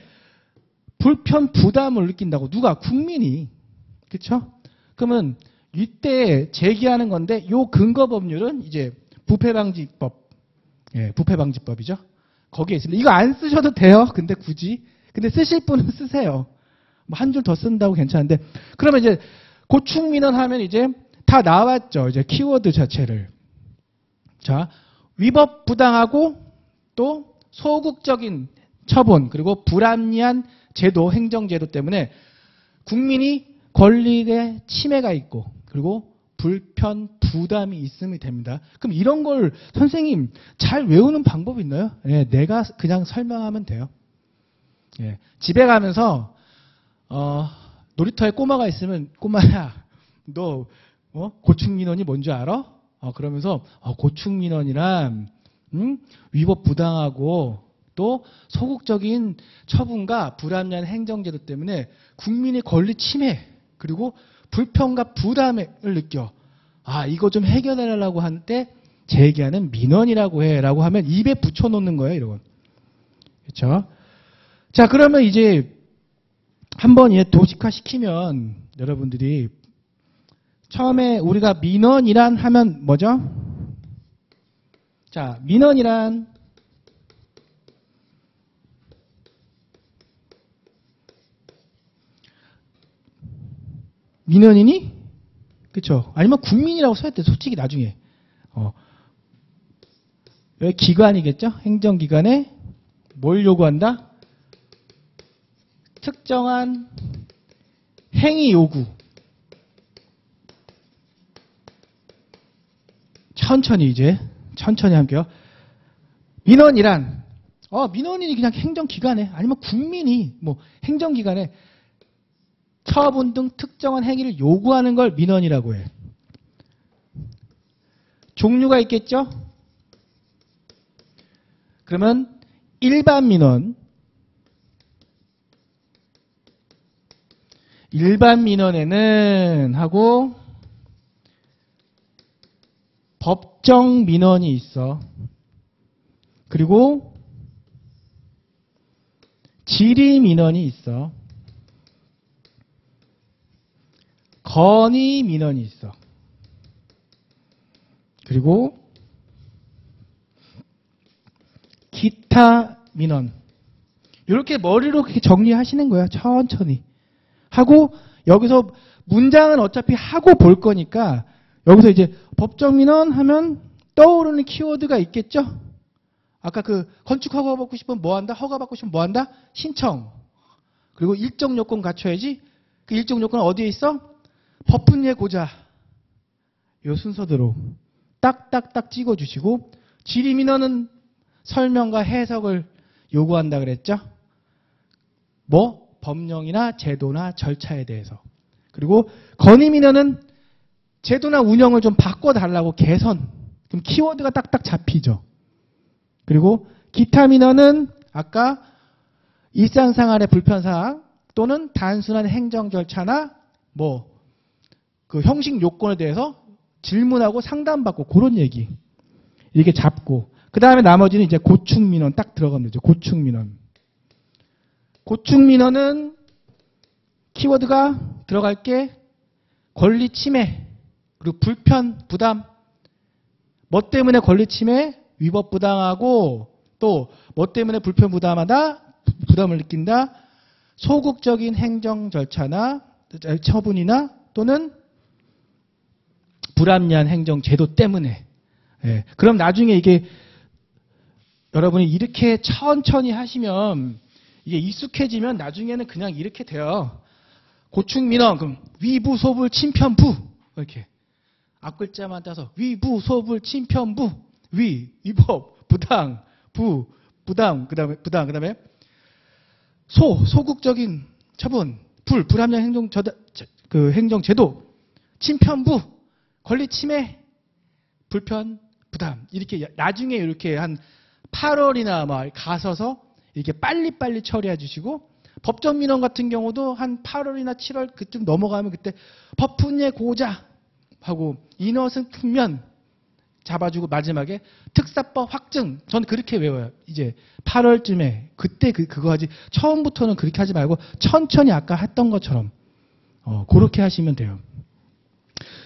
불편 부담을 느낀다고. 누가? 국민이. 그렇죠? 그러면 이때 제기하는 건데 요 근거 법률은 이제 부패방지법. 예, 부패방지법이죠. 거기에 있습니다. 이거 안 쓰셔도 돼요. 근데 굳이. 근데 쓰실 분은 쓰세요. 뭐 한 줄 더 쓴다고 괜찮은데. 그러면 이제 고충민원 하면 이제 다 나왔죠. 이제 키워드 자체를. 자, 위법 부당하고 또 소극적인 처분 그리고 불합리한 제도, 행정제도 때문에 국민이 권리의 침해가 있고 그리고 불편, 부담이 있으면 됩니다. 그럼 이런 걸 선생님 잘 외우는 방법이 있나요? 예, 내가 그냥 설명하면 돼요. 예, 집에 가면서 놀이터에 꼬마가 있으면 꼬마야 너 고충민원이 뭔지 알아? 그러면서 고충민원이란 위법 부당하고 또 소극적인 처분과 불합리한 행정제도 때문에 국민의 권리 침해 그리고 불편과 부담을 느껴. 이거 좀 해결해달라고 할 때 제기하는 민원이라고 해라고 하면 입에 붙여놓는 거예요. 이런 건. 그렇죠? 자, 그러면 이제 한번 도식화시키면 여러분들이 처음에 우리가 민원이란 하면 뭐죠? 자, 민원이란 민원인이? 그쵸? 아니면 국민이라고 써야 돼. 솔직히 나중에. 여기 기관이겠죠? 행정기관에 뭘 요구한다? 특정한 행위 요구. 천천히 할게요. 민원이란 민원인이 그냥 행정기관에 아니면 국민이 뭐 행정기관에 처분 등 특정한 행위를 요구하는 걸 민원이라고 해. 종류가 있겠죠? 그러면 일반 민원, 일반 민원에는 하고 법정 민원이 있어. 그리고 질의 민원이 있어. 건의 민원이 있어. 그리고 기타 민원. 이렇게 머리로 그렇게 정리하시는 거야. 천천히. 하고 여기서 문장은 어차피 하고 볼 거니까 여기서 이제 법정 민원 하면 떠오르는 키워드가 있겠죠? 아까 그 건축 허가 받고 싶으면 뭐 한다? 허가 받고 싶으면 뭐 한다? 신청. 그리고 일정 요건 갖춰야지. 그 일정 요건은 어디에 있어? 법분예 고자. 이 순서대로 딱딱딱 찍어주시고 질의 민원은 설명과 해석을 요구한다 그랬죠? 뭐? 법령이나 제도나 절차에 대해서. 그리고 건의 민원은 제도나 운영을 좀 바꿔달라고 개선. 그럼 키워드가 딱딱 잡히죠. 그리고 기타 민원은 아까 일상생활의 불편사항 또는 단순한 행정 절차나 뭐 그 형식 요건에 대해서 질문하고 상담받고 그런 얘기. 이렇게 잡고 그 다음에 나머지는 이제 고충 민원 딱 들어가면 되죠. 고충 민원. 고충 민원은 키워드가 들어갈 게 권리 침해 그리고 불편, 부담. 뭐 때문에 권리 침해, 위법 부당하고 또 뭐 때문에 불편, 부담하다, 부담을 느낀다. 소극적인 행정 절차나 처분이나 또는 불합리한 행정 제도 때문에. 예. 그럼 나중에 이게 여러분이 이렇게 천천히 하시면 이게 익숙해지면 나중에는 그냥 이렇게 돼요. 고충 민원, 그럼 위부, 소불, 침편부. 이렇게. 앞글자만 따서 위부, 소불, 침편부. 위법, 부당, 부당, 그 다음에 소극적인 처분, 불합리한 행정 제도, 침편부, 권리 침해, 불편, 부담. 이렇게 나중에 이렇게 한 8월이나 막 가서서 이렇게 빨리빨리 처리해 주시고 법정 민원 같은 경우도 한 8월이나 7월 그쯤 넘어가면 그때 법분예 고자 하고 인허승 풍면 잡아주고 마지막에 특사법 확증. 전 그렇게 외워요. 이제 8월쯤에 그때 그거 하지. 처음부터는 그렇게 하지 말고 천천히 아까 했던 것처럼 그렇게 하시면 돼요.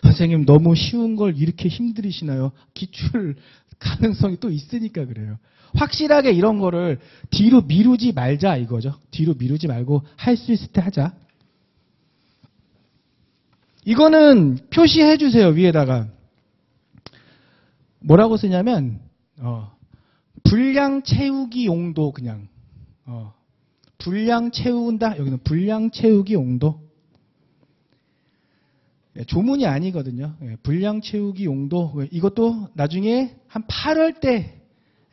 선생님 너무 쉬운 걸 이렇게 힘들이시나요? 기출 가능성이 또 있으니까 그래요. 확실하게 이런 거를 뒤로 미루지 말자 이거죠. 뒤로 미루지 말고 할 수 있을 때 하자. 이거는 표시해 주세요. 위에다가. 뭐라고 쓰냐면 분량 채우기 용도 그냥. 분량 채운다. 여기는 분량 채우기 용도. 조문이 아니거든요. 분량 채우기 용도. 이것도 나중에 한 8월 때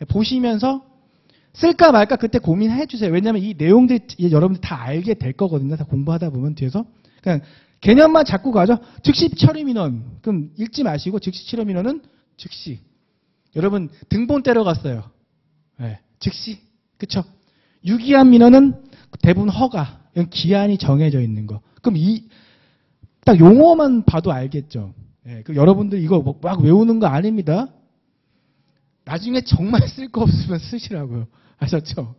보시면서 쓸까 말까 그때 고민해 주세요. 왜냐하면 이 내용들 여러분들 다 알게 될 거거든요. 다 공부하다 보면 뒤에서. 그냥 개념만 잡고 가죠. 즉시 처리 민원. 그럼 읽지 마시고 즉시 처리 민원은 즉시. 여러분 등본 떼러 갔어요. 네, 즉시. 그쵸? 유기한 민원은 대부분 허가. 기한이 정해져 있는 거. 그럼 딱 용어만 봐도 알겠죠. 예, 그 여러분들 이거 막 외우는 거 아닙니다. 나중에 정말 쓸 거 없으면 쓰시라고요. 아셨죠?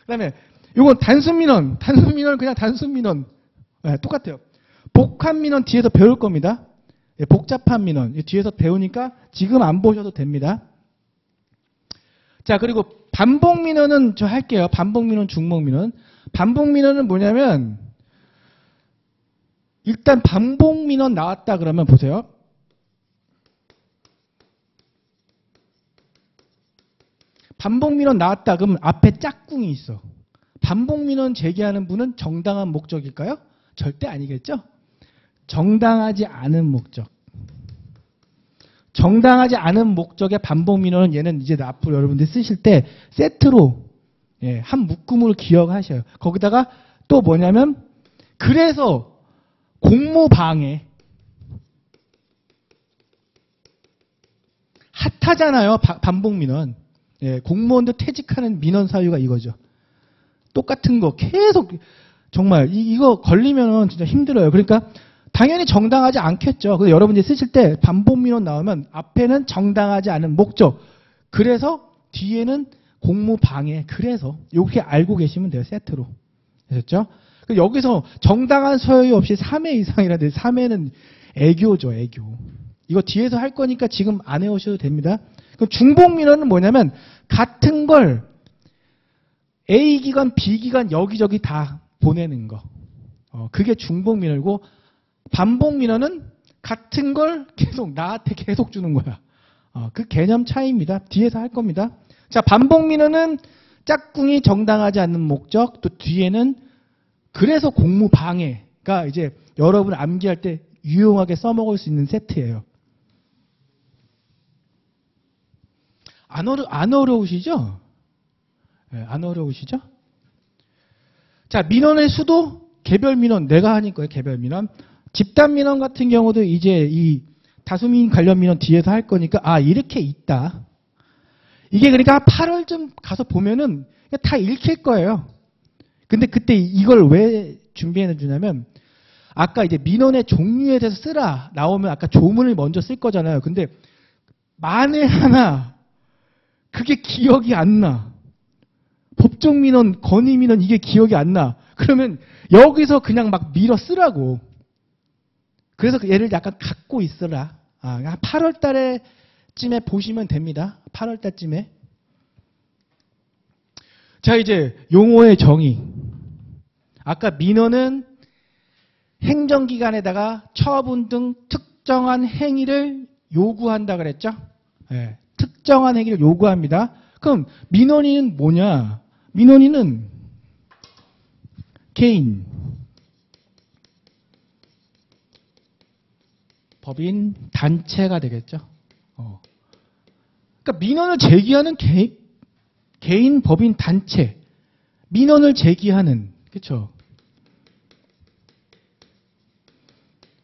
그 다음에 이건 단순 민원. 단순 민원 그냥 단순 민원. 예, 똑같아요. 복합 민원 뒤에서 배울 겁니다. 예, 복잡한 민원 뒤에서 배우니까 지금 안 보셔도 됩니다. 자, 그리고 반복 민원은 저 할게요. 반복 민원, 중복 민원. 반복 민원은 뭐냐면 일단 반복 민원 나왔다 그러면 보세요. 반복 민원 나왔다 그러면 앞에 짝꿍이 있어. 반복 민원 제기하는 분은 정당한 목적일까요? 절대 아니겠죠? 정당하지 않은 목적. 정당하지 않은 목적의 반복 민원은 얘는 이제 앞으로 여러분들이 쓰실 때 세트로 한 묶음으로 기억하셔요. 거기다가 또 뭐냐면 그래서 공무방해. 핫하잖아요. 반복민원. 예, 공무원도 퇴직하는 민원 사유가 이거죠. 똑같은 거 계속 정말 이거 걸리면은 진짜 힘들어요. 그러니까 당연히 정당하지 않겠죠. 그래서 여러분들이 쓰실 때 반복민원 나오면 앞에는 정당하지 않은 목적. 그래서 뒤에는 공무방해. 그래서 이렇게 알고 계시면 돼요. 세트로. 아셨죠? 여기서 정당한 소유 없이 3회 이상이라는데 3회는 애교죠. 애교. 이거 뒤에서 할 거니까 지금 안 해오셔도 됩니다. 중복민원은 뭐냐면 같은 걸 A 기관, B 기관 여기저기 다 보내는 거. 그게 중복민원이고 반복민원은 같은 걸 계속 나한테 계속 주는 거야. 그 개념 차이입니다. 뒤에서 할 겁니다. 자, 반복민원은 짝꿍이 정당하지 않는 목적, 또 뒤에는 그래서 공무방해가 이제 여러분 암기할 때 유용하게 써먹을 수 있는 세트예요. 안 어려우시죠? 네, 안 어려우시죠? 자, 민원의 수도 개별 민원, 내가 하는 거예요. 개별 민원. 집단 민원 같은 경우도 이제 이 다수민 관련 민원 뒤에서 할 거니까 이렇게 있다. 이게 그러니까 8월쯤 가서 보면은 다 읽힐 거예요. 근데 그때 이걸 왜 준비해 주냐면 아까 이제 민원의 종류에 대해서 쓰라 나오면 아까 조문을 먼저 쓸 거잖아요. 근데 만에 하나 그게 기억이 안 나. 법정 민원, 건의 민원 이게 기억이 안 나. 그러면 여기서 그냥 막 밀어 쓰라고. 그래서 얘를 약간 갖고 있어라. 한 8월 달에쯤에 보시면 됩니다. 8월 달쯤에. 자, 이제 용어의 정의. 아까 민원은 행정기관에다가 처분 등 특정한 행위를 요구한다 그랬죠? 네, 특정한 행위를 요구합니다. 그럼 민원인은 뭐냐? 민원인은 개인, 법인, 단체가 되겠죠. 그러니까 민원을 제기하는 개인, 법인, 단체. 민원을 제기하는, 그렇죠?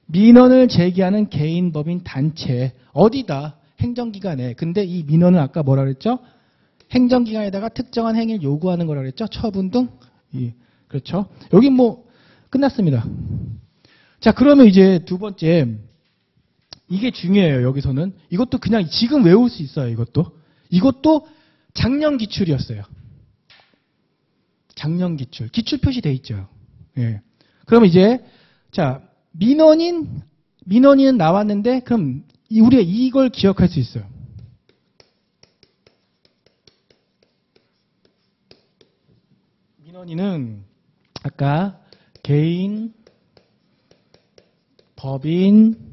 민원을 제기하는 개인, 법인, 단체. 어디다? 행정기관에. 근데 이 민원은 아까 뭐라 그랬죠? 행정기관에다가 특정한 행위를 요구하는 거라 그랬죠? 처분 등. 그렇죠? 여기 뭐 끝났습니다. 자, 그러면 이제 두 번째. 이게 중요해요. 여기서는. 이것도 그냥 지금 외울 수 있어요. 이것도 작년 기출이었어요. 작년 기출. 기출 표시돼 있죠. 예. 그럼 이제 자, 민원인은 나왔는데 그럼 우리가 이걸 기억할 수 있어요. 민원인은 아까 개인, 법인,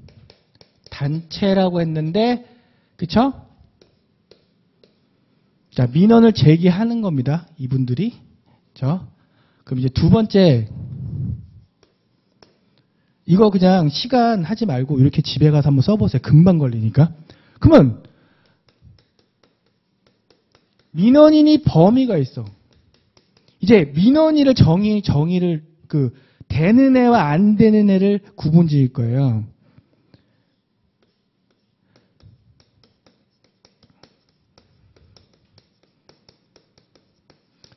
단체라고 했는데, 그쵸? 자, 민원을 제기하는 겁니다. 이분들이. 그쵸? 그럼 이제 두 번째, 이거 그냥 시간 하지 말고 이렇게 집에 가서 한번 써보세요. 금방 걸리니까. 그러면, 민원인이 범위가 있어. 이제 민원인을 정의를 되는 애와 안 되는 애를 구분 지을 거예요.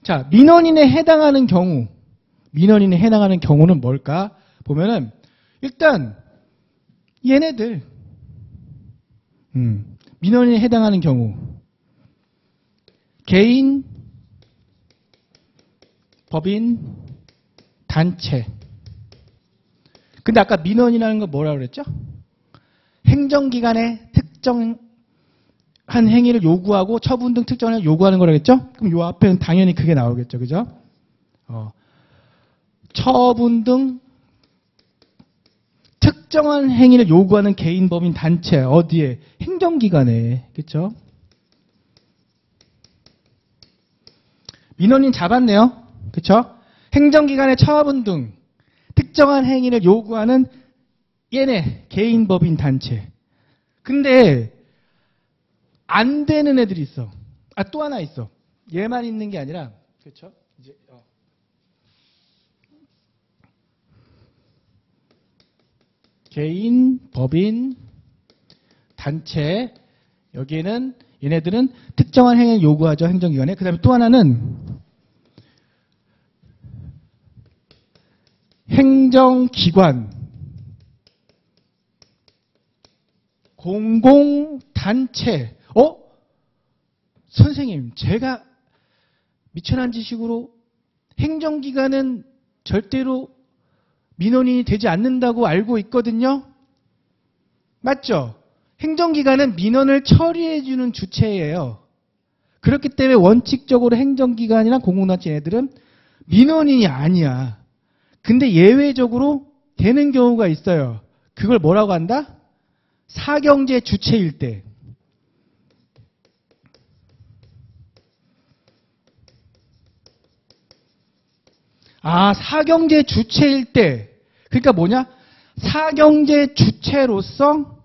자, 민원인에 해당하는 경우는 뭘까? 보면은, 일단, 얘네들, 민원인에 해당하는 경우, 개인, 법인, 단체. 근데 아까 민원이라는 거 뭐라고 그랬죠? 행정기관의 특정한 행위를 요구하고 처분 등 특정한 행위를 요구하는 거라고 했죠? 그럼 요 앞에는 당연히 그게 나오겠죠. 그죠? 처분 등 특정한 행위를 요구하는 개인, 법인, 단체. 어디에? 행정기관에. 그렇죠? 민원인 잡았네요. 그렇죠? 행정기관의 처분 등 특정한 행위를 요구하는 얘네 개인, 법인, 단체. 근데 안 되는 애들이 있어. 또 하나 있어. 얘만 있는 게 아니라, 그렇죠? 이제 개인, 법인, 단체. 여기에는 얘네들은 특정한 행위를 요구하죠. 행정기관에. 그 다음에 또 하나는 행정기관, 공공단체. 선생님, 제가 미천한 지식으로 행정기관은 절대로 민원인이 되지 않는다고 알고 있거든요. 맞죠? 행정기관은 민원을 처리해주는 주체예요. 그렇기 때문에 원칙적으로 행정기관이나 공공단체 애들은 민원인이 아니야. 근데 예외적으로 되는 경우가 있어요. 그걸 뭐라고 한다? 사경제 주체일 때. 사경제 주체일 때. 그러니까 뭐냐? 사경제 주체로서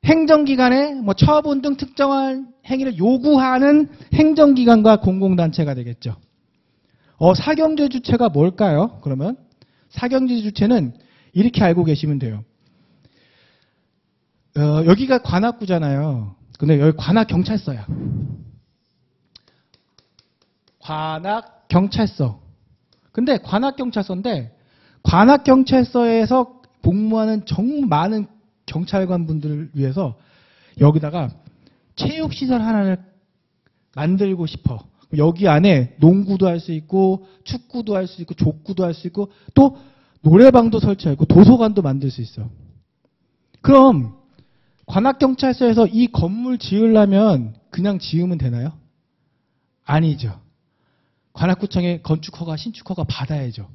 행정기관에 처분 등 특정한 행위를 요구하는 행정기관과 공공단체가 되겠죠. 사경제 주체가 뭘까요? 그러면 사경제 주체는 이렇게 알고 계시면 돼요. 여기가 관악구잖아요. 근데 여기 관악경찰서야. 관악경찰서. 근데 관악경찰서인데 관악경찰서에서 복무하는 정말 많은 경찰관 분들을 위해서 여기다가 체육시설 하나를 만들고 싶어. 여기 안에 농구도 할 수 있고 축구도 할 수 있고 족구도 할 수 있고 또 노래방도 설치하고 도서관도 만들 수 있어. 그럼 관악경찰서에서 이 건물 지으려면 그냥 지으면 되나요? 아니죠. 관악구청에 건축허가, 신축허가 받아야죠.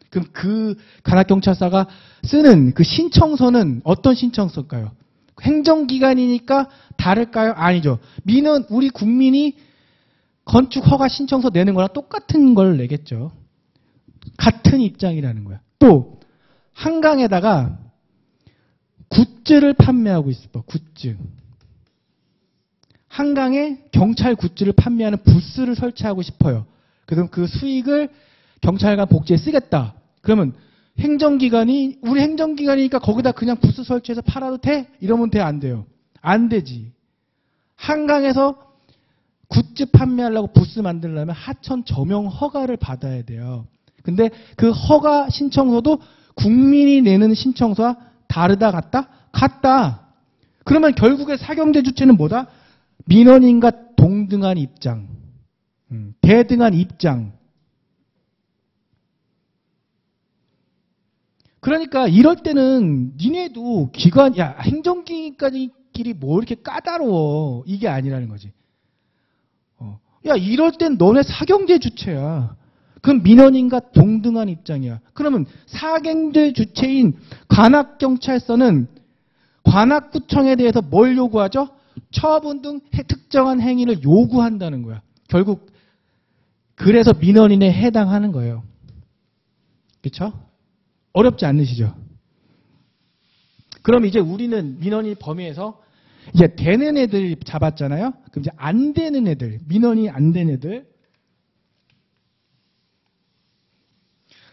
그럼 그 관악경찰서가 쓰는 그 신청서는 어떤 신청서일까요? 행정기관이니까 다를까요? 아니죠. 우리 국민이 건축허가 신청서 내는 거랑 똑같은 걸 내겠죠. 같은 입장이라는 거야. 또 한강에다가 굿즈를 판매하고 있어. 굿즈. 한강에 경찰 굿즈를 판매하는 부스를 설치하고 싶어요. 그럼 그 수익을 경찰관 복지에 쓰겠다. 그러면 우리 행정기관이니까 거기다 그냥 부스 설치해서 팔아도 돼? 이러면 돼? 안 돼요? 안 되지. 한강에서 굿즈 판매하려고 부스 만들려면 하천 점용 허가를 받아야 돼요. 근데 그 허가 신청서도 국민이 내는 신청서와 다르다 같다? 같다. 그러면 결국에 사경제 주체는 뭐다? 민원인과 동등한 입장, 대등한 입장. 그러니까 이럴 때는 니네도 행정기관끼리 뭐 이렇게 까다로워. 이게 아니라는 거지. 이럴 땐 너네 사경제 주체야. 그럼 민원인과 동등한 입장이야. 그러면 사경제 주체인 관악경찰서는 관악구청에 대해서 뭘 요구하죠? 처분 등 특정한 행위를 요구한다는 거야. 결국 그래서 민원인에 해당하는 거예요. 그렇죠? 어렵지 않으시죠? 그럼 이제 우리는 민원인 범위에서 이제 되는 애들 잡았잖아요. 그럼 이제 안 되는 애들, 민원이 안 된 애들.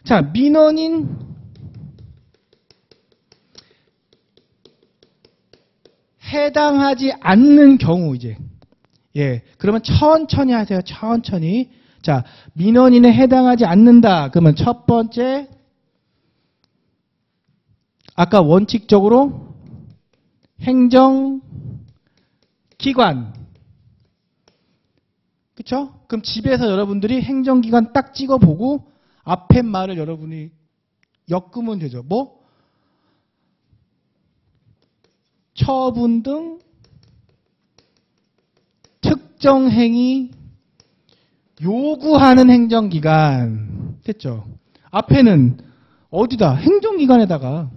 자, 민원인 해당하지 않는 경우 이제. 그러면 천천히 하세요. 천천히. 자, 민원인에 해당하지 않는다. 그러면 첫 번째, 아까 원칙적으로 행정기관. 그쵸? 그럼 집에서 여러분들이 행정기관 딱 찍어보고 앞에 말을 여러분이 엮으면 되죠. 뭐? 처분 등 특정 행위 요구하는 행정기관. 됐죠? 앞에는 어디다? 행정기관에다가.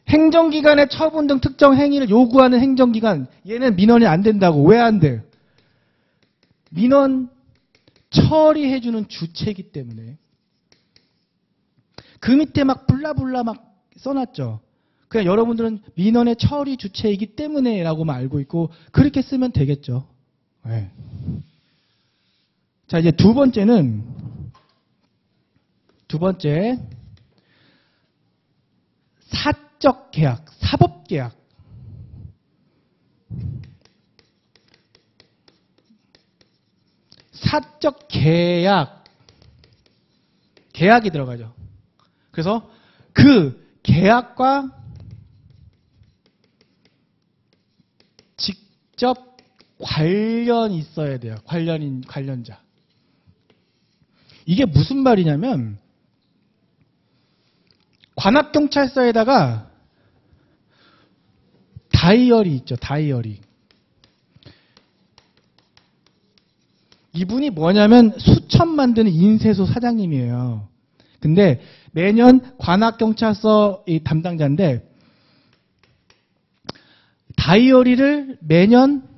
행정기관의 처분 등 특정 행위를 요구하는 행정기관. 얘는 민원이 안 된다고. 왜 안 돼? 민원 처리해주는 주체이기 때문에. 그 밑에 막 블라블라 막 써놨죠. 그냥 여러분들은 민원의 처리 주체이기 때문에 라고만 알고 있고 그렇게 쓰면 되겠죠. 네. 자, 이제 두 번째 사적 계약, 사법 계약. 사적 계약. 계약이 들어가죠. 그래서 그 계약과 직접 관련이 있어야 돼요. 관련자. 이게 무슨 말이냐면 관악경찰서에다가 다이어리 있죠. 다이어리. 이분이 뭐냐면 수천만 드는 인쇄소 사장님이에요. 근데 매년 관악경찰서 이 담당자인데 다이어리를 매년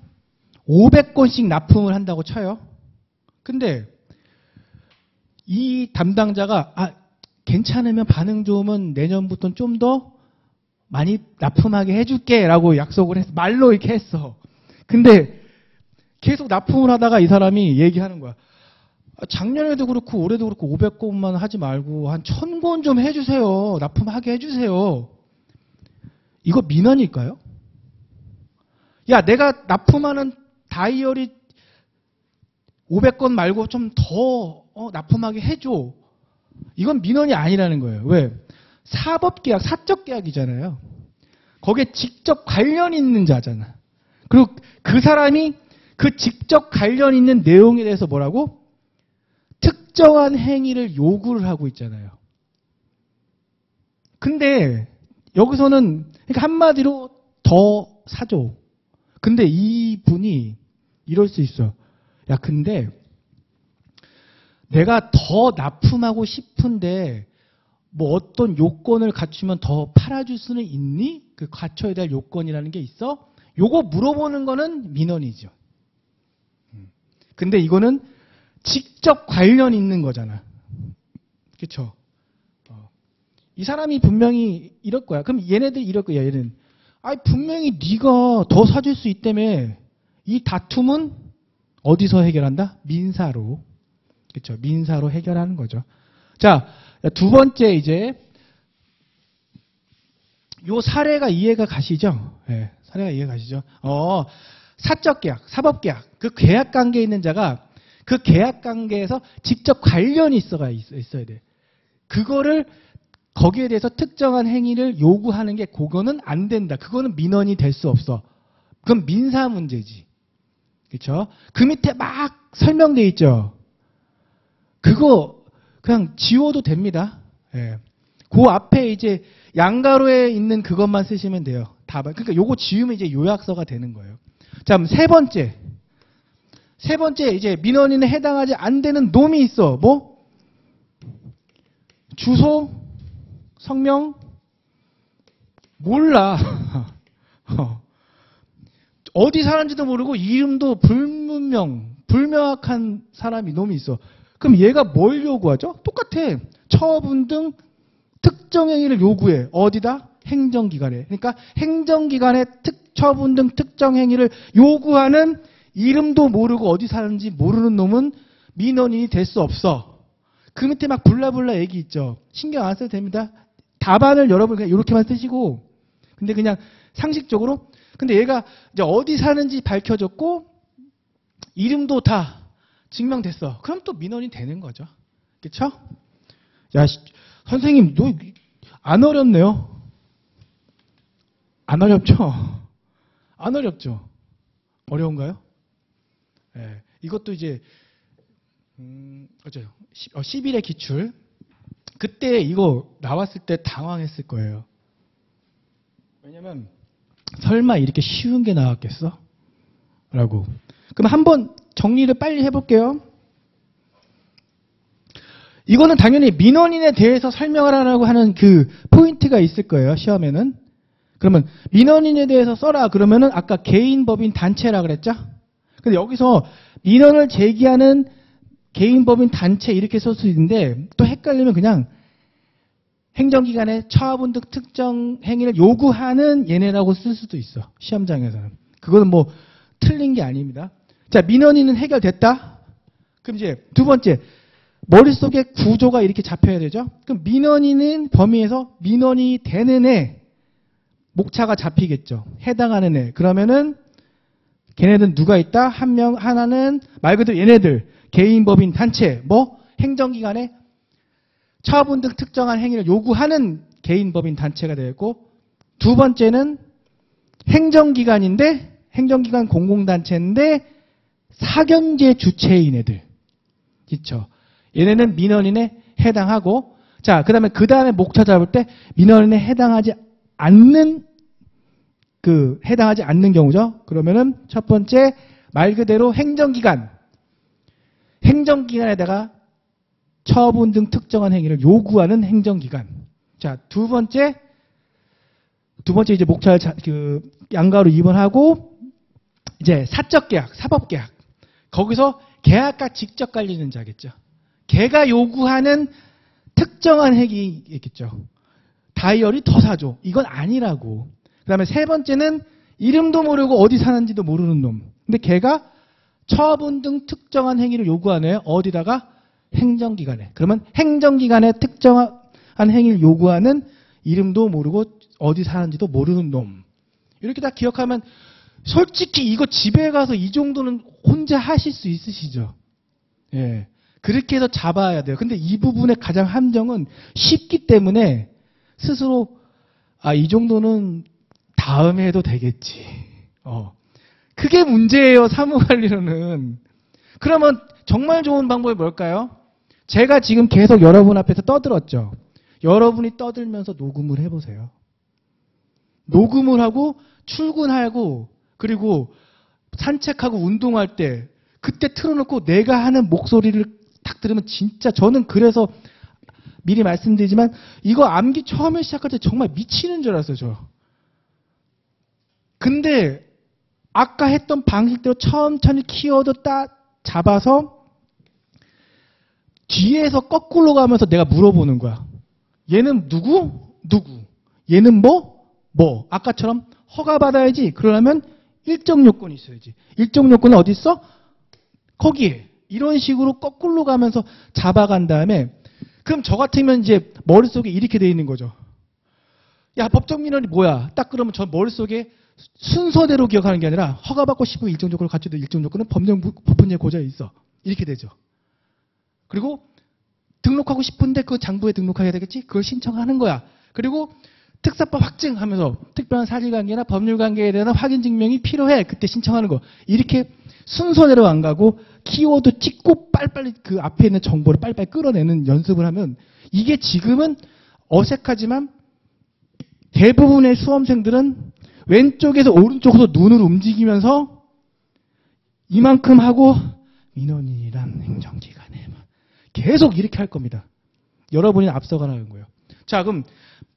500권씩 납품을 한다고 쳐요. 근데 이 담당자가 괜찮으면 반응 좋으면 내년부터는 좀 더 많이 납품하게 해줄게 라고 약속을 했어. 말로 이렇게 했어. 근데 계속 납품을 하다가 이 사람이 얘기하는 거야. 작년에도 그렇고 올해도 그렇고 500권만 하지 말고 한 1000권 좀 해주세요. 납품하게 해주세요. 이거 민원일까요? 야, 내가 납품하는 다이어리 500권 말고 좀 더 납품하게 해줘. 이건 민원이 아니라는 거예요. 왜? 사법계약, 사적계약이잖아요. 거기에 직접 관련 있는 자잖아. 그리고 그 사람이 그 직접 관련 있는 내용에 대해서 뭐라고? 특정한 행위를 요구를 하고 있잖아요. 근데 여기서는 그러니까 한마디로 더 사줘. 근데 이분이 이럴 수 있어. 야, 근데 내가 더 납품하고 싶은데 뭐 어떤 요건을 갖추면 더 팔아줄 수는 있니? 그 갖춰야 될 요건이라는 게 있어? 요거 물어보는 거는 민원이죠. 근데 이거는 직접 관련 있는 거잖아. 그렇죠? 이 사람이 분명히 이럴 거야. 그럼 얘네들 이럴 거야. 얘는 분명히 네가 더 사줄 수 있다며. 이 다툼은 어디서 해결한다? 민사로. 그렇죠? 민사로 해결하는 거죠. 자, 두 번째 이제 요 사례가 이해가 가시죠? 네, 사례가 이해가 가시죠? 사적계약, 사법계약, 그 계약 관계에 있는 자가 그 계약 관계에서 직접 관련이 있어야 돼. 그거를 거기에 대해서 특정한 행위를 요구하는 게 그거는 안 된다. 그거는 민원이 될 수 없어. 그건 민사 문제지. 그렇죠? 그 밑에 막 설명돼 있죠. 그거 그냥 지워도 됩니다. 예. 그 앞에 이제 양가로에 있는 그것만 쓰시면 돼요. 답은. 그러니까 요거 지우면 이제 요약서가 되는 거예요. 자, 그럼 세 번째 이제 민원인에 해당하지 안 되는 놈이 있어. 뭐? 주소, 성명, 몰라. 어디 사는지도 모르고 이름도 불명확한 사람이 놈이 있어. 그럼 얘가 뭘 요구하죠? 똑같아. 처분 등 특정 행위를 요구해. 어디다? 행정기관에. 그러니까 행정기관에 처분 등 특정 행위를 요구하는 이름도 모르고 어디 사는지 모르는 놈은 민원인이 될 수 없어. 그 밑에 막 블라블라 얘기 있죠. 신경 안 써도 됩니다. 답안을 여러분 그냥 이렇게만 쓰시고. 근데 그냥 상식적으로. 근데 얘가 이제 어디 사는지 밝혀졌고 이름도 다 증명됐어. 그럼 또 민원이 되는 거죠. 그렇죠? 야, 선생님, 너 안 어렵네요. 안 어렵죠? 안 어렵죠? 어려운가요? 네, 이것도 이제 어쩌요? 10일의 기출. 그때 이거 나왔을 때 당황했을 거예요. 왜냐면 설마 이렇게 쉬운 게 나왔겠어? 라고. 그럼 한번 정리를 빨리 해볼게요. 이거는 당연히 민원인에 대해서 설명을 하라고 하는 그 포인트가 있을 거예요. 시험에는. 그러면 민원인에 대해서 써라. 그러면은 아까 개인, 법인, 단체라 그랬죠? 근데 여기서 민원을 제기하는 개인, 법인, 단체 이렇게 쓸 수 있는데 또 헷갈리면 그냥 행정기관에 처분 등 특정 행위를 요구하는 얘네라고 쓸 수도 있어. 시험장에서는. 그거는 뭐 틀린 게 아닙니다. 자, 민원인은 해결됐다. 그럼 이제 두 번째, 머릿속에 구조가 이렇게 잡혀야 되죠. 그럼 민원인은 범위에서 민원이 되는 애, 목차가 잡히겠죠. 해당하는 애. 그러면은 걔네들은 누가 있다? 하나는 말 그대로 얘네들 개인, 법인, 단체, 뭐 행정기관에 처분 등 특정한 행위를 요구하는 개인, 법인, 단체가 되고, 두 번째는 행정기관인데, 행정기관 공공단체인데 사경제 주체인 애들 있죠. 얘네는 민원인에 해당하고, 자, 그 다음에 목차 잡을 때 민원인에 해당하지 않는 경우죠. 그러면은 첫 번째 말 그대로 행정기관에다가 처분 등 특정한 행위를 요구하는 행정기관. 자, 두 번째 이제 목차를 양가로 2번 하고, 이제 사적계약, 사법계약. 거기서 계약과 직접 관련된 자겠죠. 걔가 요구하는 특정한 행위겠죠. 다이어리 더 사줘. 이건 아니라고. 그 다음에 세 번째는 이름도 모르고 어디 사는지도 모르는 놈. 근데 걔가 처분 등 특정한 행위를 요구하네요. 어디다가? 행정기관에. 그러면 행정기관에 특정한 행위를 요구하는 이름도 모르고 어디 사는지도 모르는 놈. 이렇게 다 기억하면 솔직히 이거 집에 가서 이 정도는 혼자 하실 수 있으시죠? 예. 그렇게 해서 잡아야 돼요. 근데 이 부분의 가장 함정은 쉽기 때문에 스스로 이 정도는 다음에 해도 되겠지. 그게 문제예요. 사무관리로는. 그러면 정말 좋은 방법이 뭘까요? 제가 지금 계속 여러분 앞에서 떠들었죠. 여러분이 떠들면서 녹음을 해보세요. 녹음을 하고 출근하고 그리고 산책하고 운동할 때 그때 틀어놓고 내가 하는 목소리를 딱 들으면 진짜 저는 그래서 미리 말씀드리지만 이거 암기 처음에 시작할 때 정말 미치는 줄 알았어요. 저. 근데 아까 했던 방식대로 천천히 키워드 딱 잡아서 뒤에서 거꾸로 가면서 내가 물어보는 거야. 얘는 누구? 누구? 얘는 뭐? 아까처럼 허가받아야지. 그러려면 일정 요건이 있어야지. 일정 요건은 어디 있어? 거기에. 이런 식으로 거꾸로 가면서 잡아간 다음에 그럼 저 같으면 이제 머릿속에 이렇게 돼 있는 거죠. 야, 법정 민원이 뭐야? 딱 그러면 저 머릿속에 순서대로 기억하는 게 아니라 허가받고 싶은 일정 조건을 갖춰도 일정 조건은 법원에 고자에 있어. 이렇게 되죠. 그리고 등록하고 싶은데 그 장부에 등록해야 되겠지? 그걸 신청하는 거야. 그리고 특사법 확증하면서 특별한 사실관계나 법률관계에 대한 확인 증명이 필요해. 그때 신청하는 거. 이렇게 순서대로 안 가고 키워드 찍고 빨리빨리 그 앞에 있는 정보를 빨리빨리 끌어내는 연습을 하면 이게 지금은 어색하지만 대부분의 수험생들은 왼쪽에서 오른쪽으로 눈을 움직이면서 이만큼 하고 민원인이란 행정기관에 계속 이렇게 할 겁니다. 여러분이 앞서가는 거예요. 자, 그럼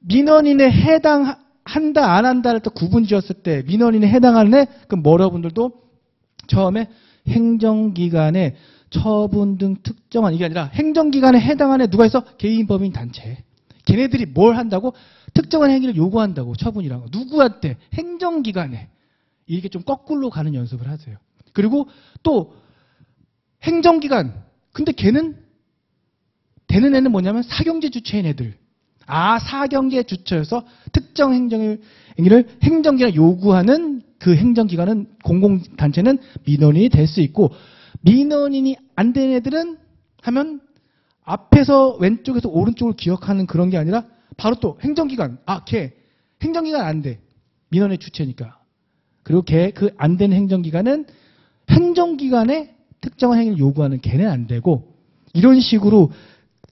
민원인에 해당한다 안 한다를 또 구분 지었을 때 민원인에 해당하는 애 그럼 여러분들도 처음에 행정기관의 처분 등 특정한 이게 아니라 행정기관에 해당하는 애 누가 있어? 개인, 법인, 단체. 걔네들이 뭘 한다고? 특정한 행위를 요구한다고. 처분이라고. 누구한테? 행정기관에. 이렇게 좀 거꾸로 가는 연습을 하세요. 그리고 또 행정기관. 근데 걔는 되는 애는 뭐냐면 사경제 주체인 애들. 사경제 주체여서 특정 행위를 행정기관에 요구하는 그 행정기관은 공공단체는 민원인이 될 수 있고 민원인이 안 된 애들은 하면 앞에서 왼쪽에서 오른쪽을 기억하는 그런 게 아니라 바로 또 행정기관. 걔 행정기관 안 돼. 민원의 주체니까. 그리고 걔 그 안 되는 행정기관은 행정기관에 특정한 행위를 요구하는 걔는 안 되고 이런 식으로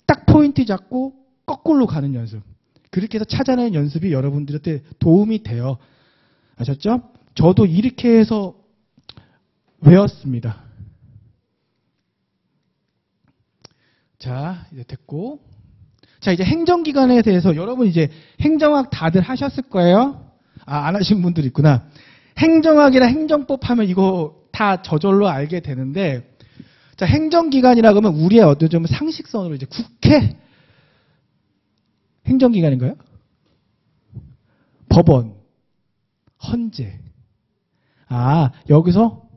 딱 포인트 잡고 거꾸로 가는 연습. 그렇게 해서 찾아내는 연습이 여러분들한테 도움이 돼요. 아셨죠? 저도 이렇게 해서 외웠습니다. 자, 이제 됐고. 자, 이제 행정기관에 대해서 여러분 이제 행정학 다들 하셨을 거예요. 안 하신 분들 있구나. 행정학이나 행정법 하면 이거 다 저절로 알게 되는데, 자, 행정기관이라고 하면 우리의 어떤 좀 상식선으로 이제 국회 행정기관인가요? 법원, 헌재. 여기서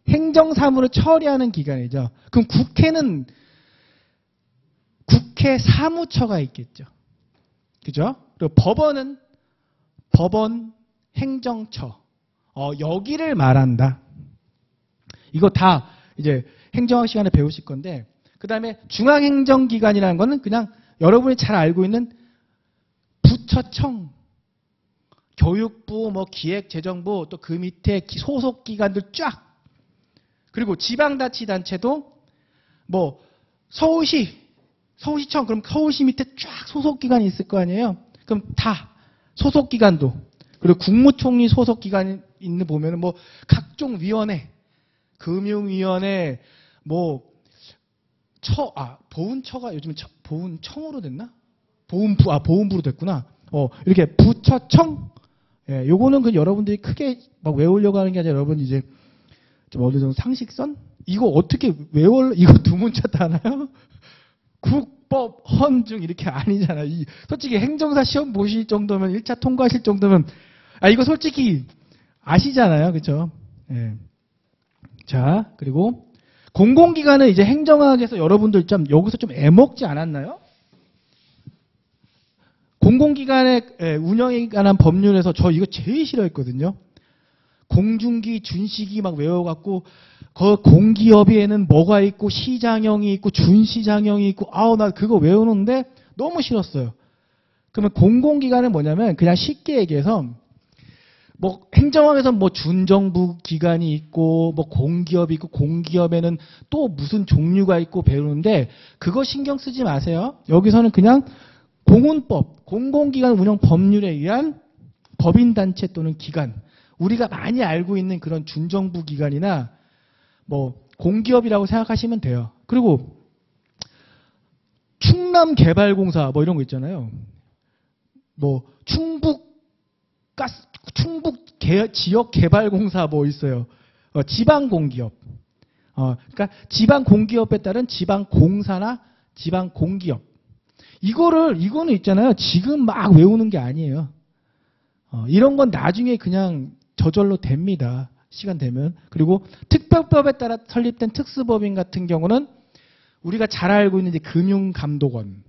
행정사무를 처리하는 기관이죠. 그럼 국회는 국회 사무처가 있겠죠. 그죠? 그리고 법원은 법원 행정처. 여기를 말한다. 이거 다 이제 행정학 시간에 배우실 건데 그다음에 중앙행정기관이라는 거는 그냥 여러분이 잘 알고 있는 부처청, 교육부, 뭐 기획재정부, 또 그 밑에 소속 기관들 쫙. 그리고 지방자치단체도 뭐 서울시청, 그럼 서울시 밑에 쫙 소속 기관이 있을 거 아니에요. 그럼 다 소속 기관도. 그리고 국무총리 소속 기관 있는 보면은 뭐 각종 위원회, 금융위원회, 뭐 보훈처가 요즘 보훈청으로 됐나? 보훈부로 됐구나. 이렇게 부처청. 예, 요거는 그 여러분들이 크게 막 외우려고 하는 게 아니라 여러분 이제 좀 어느 정도 상식선? 이거 어떻게 이거 두 문자 다나요? 국법, 헌중 이렇게 아니잖아. 솔직히 행정사 시험 보실 정도면 1차 통과하실 정도면 이거 솔직히 아시잖아요. 그렇죠? 예. 자, 그리고 공공기관은 이제 행정학에서 여러분들 좀 여기서 좀 애먹지 않았나요? 공공기관의 운영에 관한 법률에서 저 이거 제일 싫어했거든요. 공중기, 준시기 막 외워갖고 그 공기업에는 뭐가 있고 시장형이 있고 준시장형이 있고 나 그거 외우는데 너무 싫었어요. 그러면 공공기관은 뭐냐면 그냥 쉽게 얘기해서 뭐 행정학에서 뭐 준정부 기관이 있고 뭐 공기업이 있고 공기업에는 또 무슨 종류가 있고 배우는데 그거 신경 쓰지 마세요. 여기서는 그냥 공운법, 공공기관 운영 법률에 의한 법인단체 또는 기관, 우리가 많이 알고 있는 그런 준정부 기관이나 뭐 공기업이라고 생각하시면 돼요. 그리고 충남개발공사 뭐 이런 거 있잖아요. 뭐 충북 지역개발공사 뭐 있어요. 지방공기업. 그러니까 지방공기업에 따른 지방공사나 지방공기업. 이거는 있잖아요. 지금 막 외우는 게 아니에요. 이런 건 나중에 그냥 저절로 됩니다. 시간 되면. 그리고 특별법에 따라 설립된 특수법인 같은 경우는 우리가 잘 알고 있는 이제 금융감독원.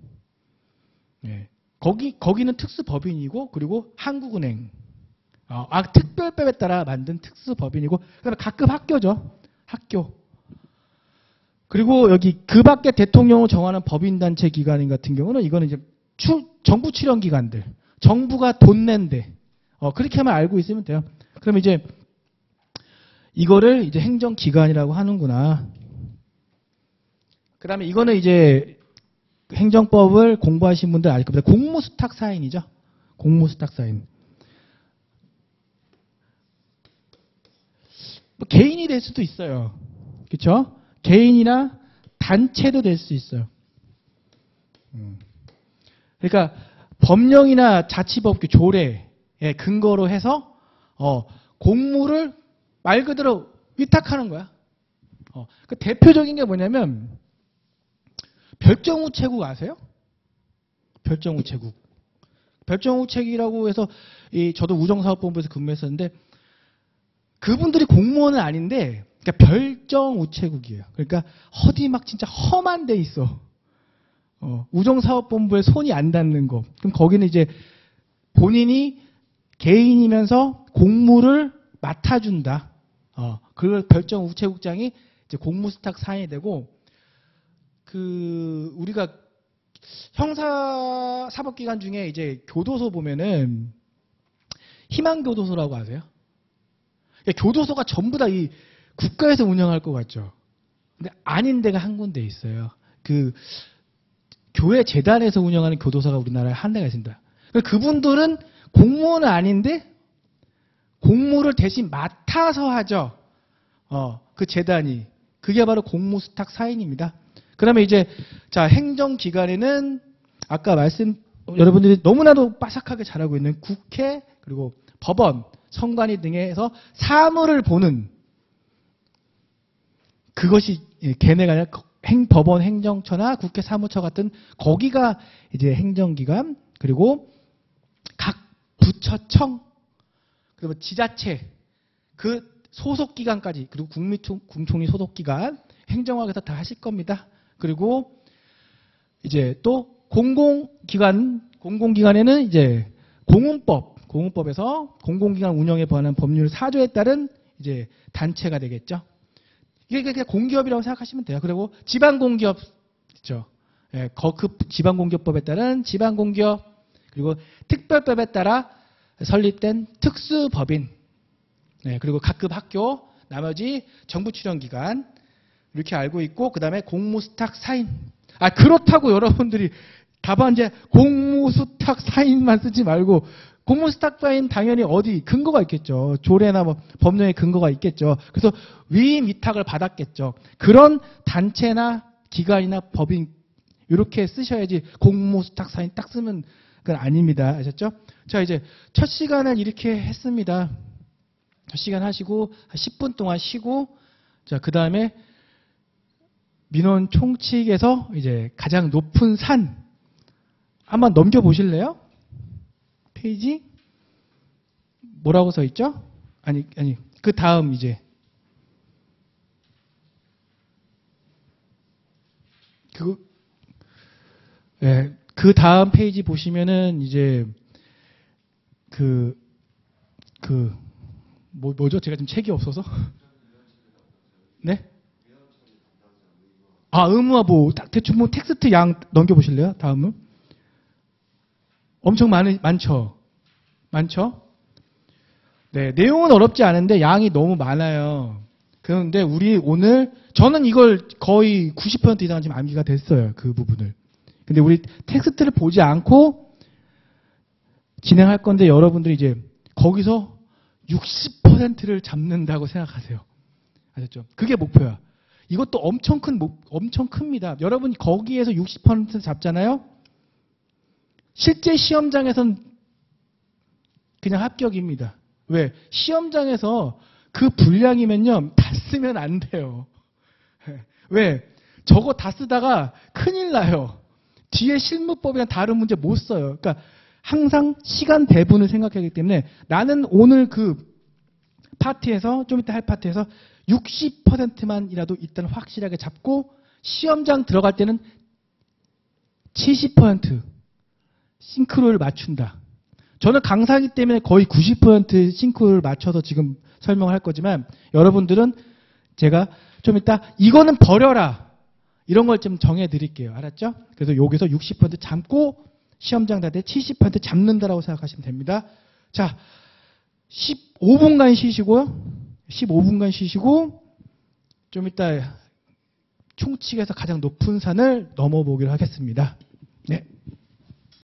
예. 거기는 특수법인이고, 그리고 한국은행. 특별법에 따라 만든 특수법인이고, 그다음에 각급 학교죠. 학교. 그리고 여기 그 밖에 대통령을 정하는 법인단체 기관 같은 경우는 이거는 이제 정부 출연 기관들. 정부가 돈 낸데. 그렇게만 알고 있으면 돼요. 그럼 이제 이거를 이제 행정기관이라고 하는구나. 그 다음에 이거는 이제 행정법을 공부하신 분들 알 겁니다. 공무수탁 사인이죠. 공무수탁 사인. 뭐 개인이 될 수도 있어요. 그렇죠? 개인이나 단체도 될 수 있어요. 그러니까 법령이나 자치법규 조례에 근거로 해서 공무를 말 그대로 위탁하는 거야. 그 대표적인 게 뭐냐면 별정우체국 아세요? 별정우체국. 별정우체국이라고 해서 저도 우정사업본부에서 근무했었는데 그분들이 공무원은 아닌데 그러니까 별정우체국이에요. 그러니까 어디 막 진짜 험한 데 있어. 우정사업본부에 손이 안 닿는 거. 그럼 거기는 이제 본인이 개인이면서 공무를 맡아준다. 그 별정우체국장이 이제 공무수탁 사인이 되고 우리가 형사사법기관 중에 이제 교도소 보면은 희망교도소라고 아세요? 그러니까 교도소가 전부 다 이 국가에서 운영할 것 같죠. 근데 아닌 데가 한 군데 있어요. 교회 재단에서 운영하는 교도소가 우리나라에 한 대가 있습니다. 그분들은 공무원은 아닌데 공무를 대신 맡아서 하죠. 그 재단이. 그게 바로 공무수탁 사인입니다. 그러면 이제 행정기관에는 아까 여러분들이 너무나도 빠삭하게 잘 알고 있는 국회 그리고 법원, 선관위 등에서 사무를 보는 그것이 걔네가 아니라 법원 행정처나 국회 사무처 같은 거기가 이제 행정기관 그리고 각 부처청 그리고 지자체 그 소속기관까지 그리고 국무총리 소속기관 행정학에서 다 하실 겁니다. 그리고 이제 또 공공기관에는 이제 공운법에서 공공기관 운영에 관한 법률 4조에 따른 이제 단체가 되겠죠. 이게 그냥 공기업이라고 생각하시면 돼요. 그리고 지방공기업 그렇죠? 예, 그 지방공기업법에 따른 지방공기업 그리고 특별법에 따라 설립된 특수법인 그리고 각급 학교 나머지 정부 출연기관 이렇게 알고 있고 그 다음에 공무수탁 사인 그렇다고 여러분들이 답안제 공무수탁 사인만 쓰지 말고 공무수탁 사인 당연히 어디 근거가 있겠죠. 조례나 뭐 법령에 근거가 있겠죠. 그래서 위임 위탁을 받았겠죠. 그런 단체나 기관이나 법인 이렇게 쓰셔야지 공무수탁 사인 딱 쓰면 그건 아닙니다. 아셨죠? 자 이제 첫 시간을 이렇게 했습니다. 첫 시간 하시고 10분 동안 쉬고 자 그 다음에 민원 총칙에서 이제 가장 높은 산 한번 넘겨 보실래요? 페이지 뭐라고 써 있죠? 아니 그 다음 이제 그 다음 페이지 보시면은 이제 뭐죠? 제가 지금 책이 없어서 네? 의무와 보호 대충 뭐 텍스트 양 넘겨 보실래요? 다음은 엄청 많죠? 네, 내용은 어렵지 않은데 양이 너무 많아요. 그런데 우리 오늘 저는 이걸 거의 90% 이상 지금 암기가 됐어요. 그 부분을. 근데 우리 텍스트를 보지 않고 진행할 건데 여러분들이 이제 거기서 60%를 잡는다고 생각하세요. 아셨죠? 그게 목표야. 이것도 엄청 큽니다. 여러분이 거기에서 60% 잡잖아요? 실제 시험장에선 그냥 합격입니다. 왜? 시험장에서 그 분량이면요, 다 쓰면 안 돼요. 왜? 저거 다 쓰다가 큰일 나요. 뒤에 실무법이랑 다른 문제 못 써요. 그러니까 항상 시간 배분을 생각하기 때문에 나는 오늘 그 파트에서, 좀 이따 할 파트에서 60%만이라도 일단 확실하게 잡고 시험장 들어갈 때는 70% 싱크로율을 맞춘다. 저는 강사이기 때문에 거의 90% 싱크로율을 맞춰서 지금 설명을 할 거지만 여러분들은 제가 좀 이따 이거는 버려라. 이런 걸 좀 정해 드릴게요. 알았죠? 그래서 여기서 60% 잡고 시험장 다 때 70% 잡는다라고 생각하시면 됩니다. 자, 15분간 쉬시고요. 15분간 쉬시고 좀 이따 총칙에서 가장 높은 산을 넘어보기로 하겠습니다. 네.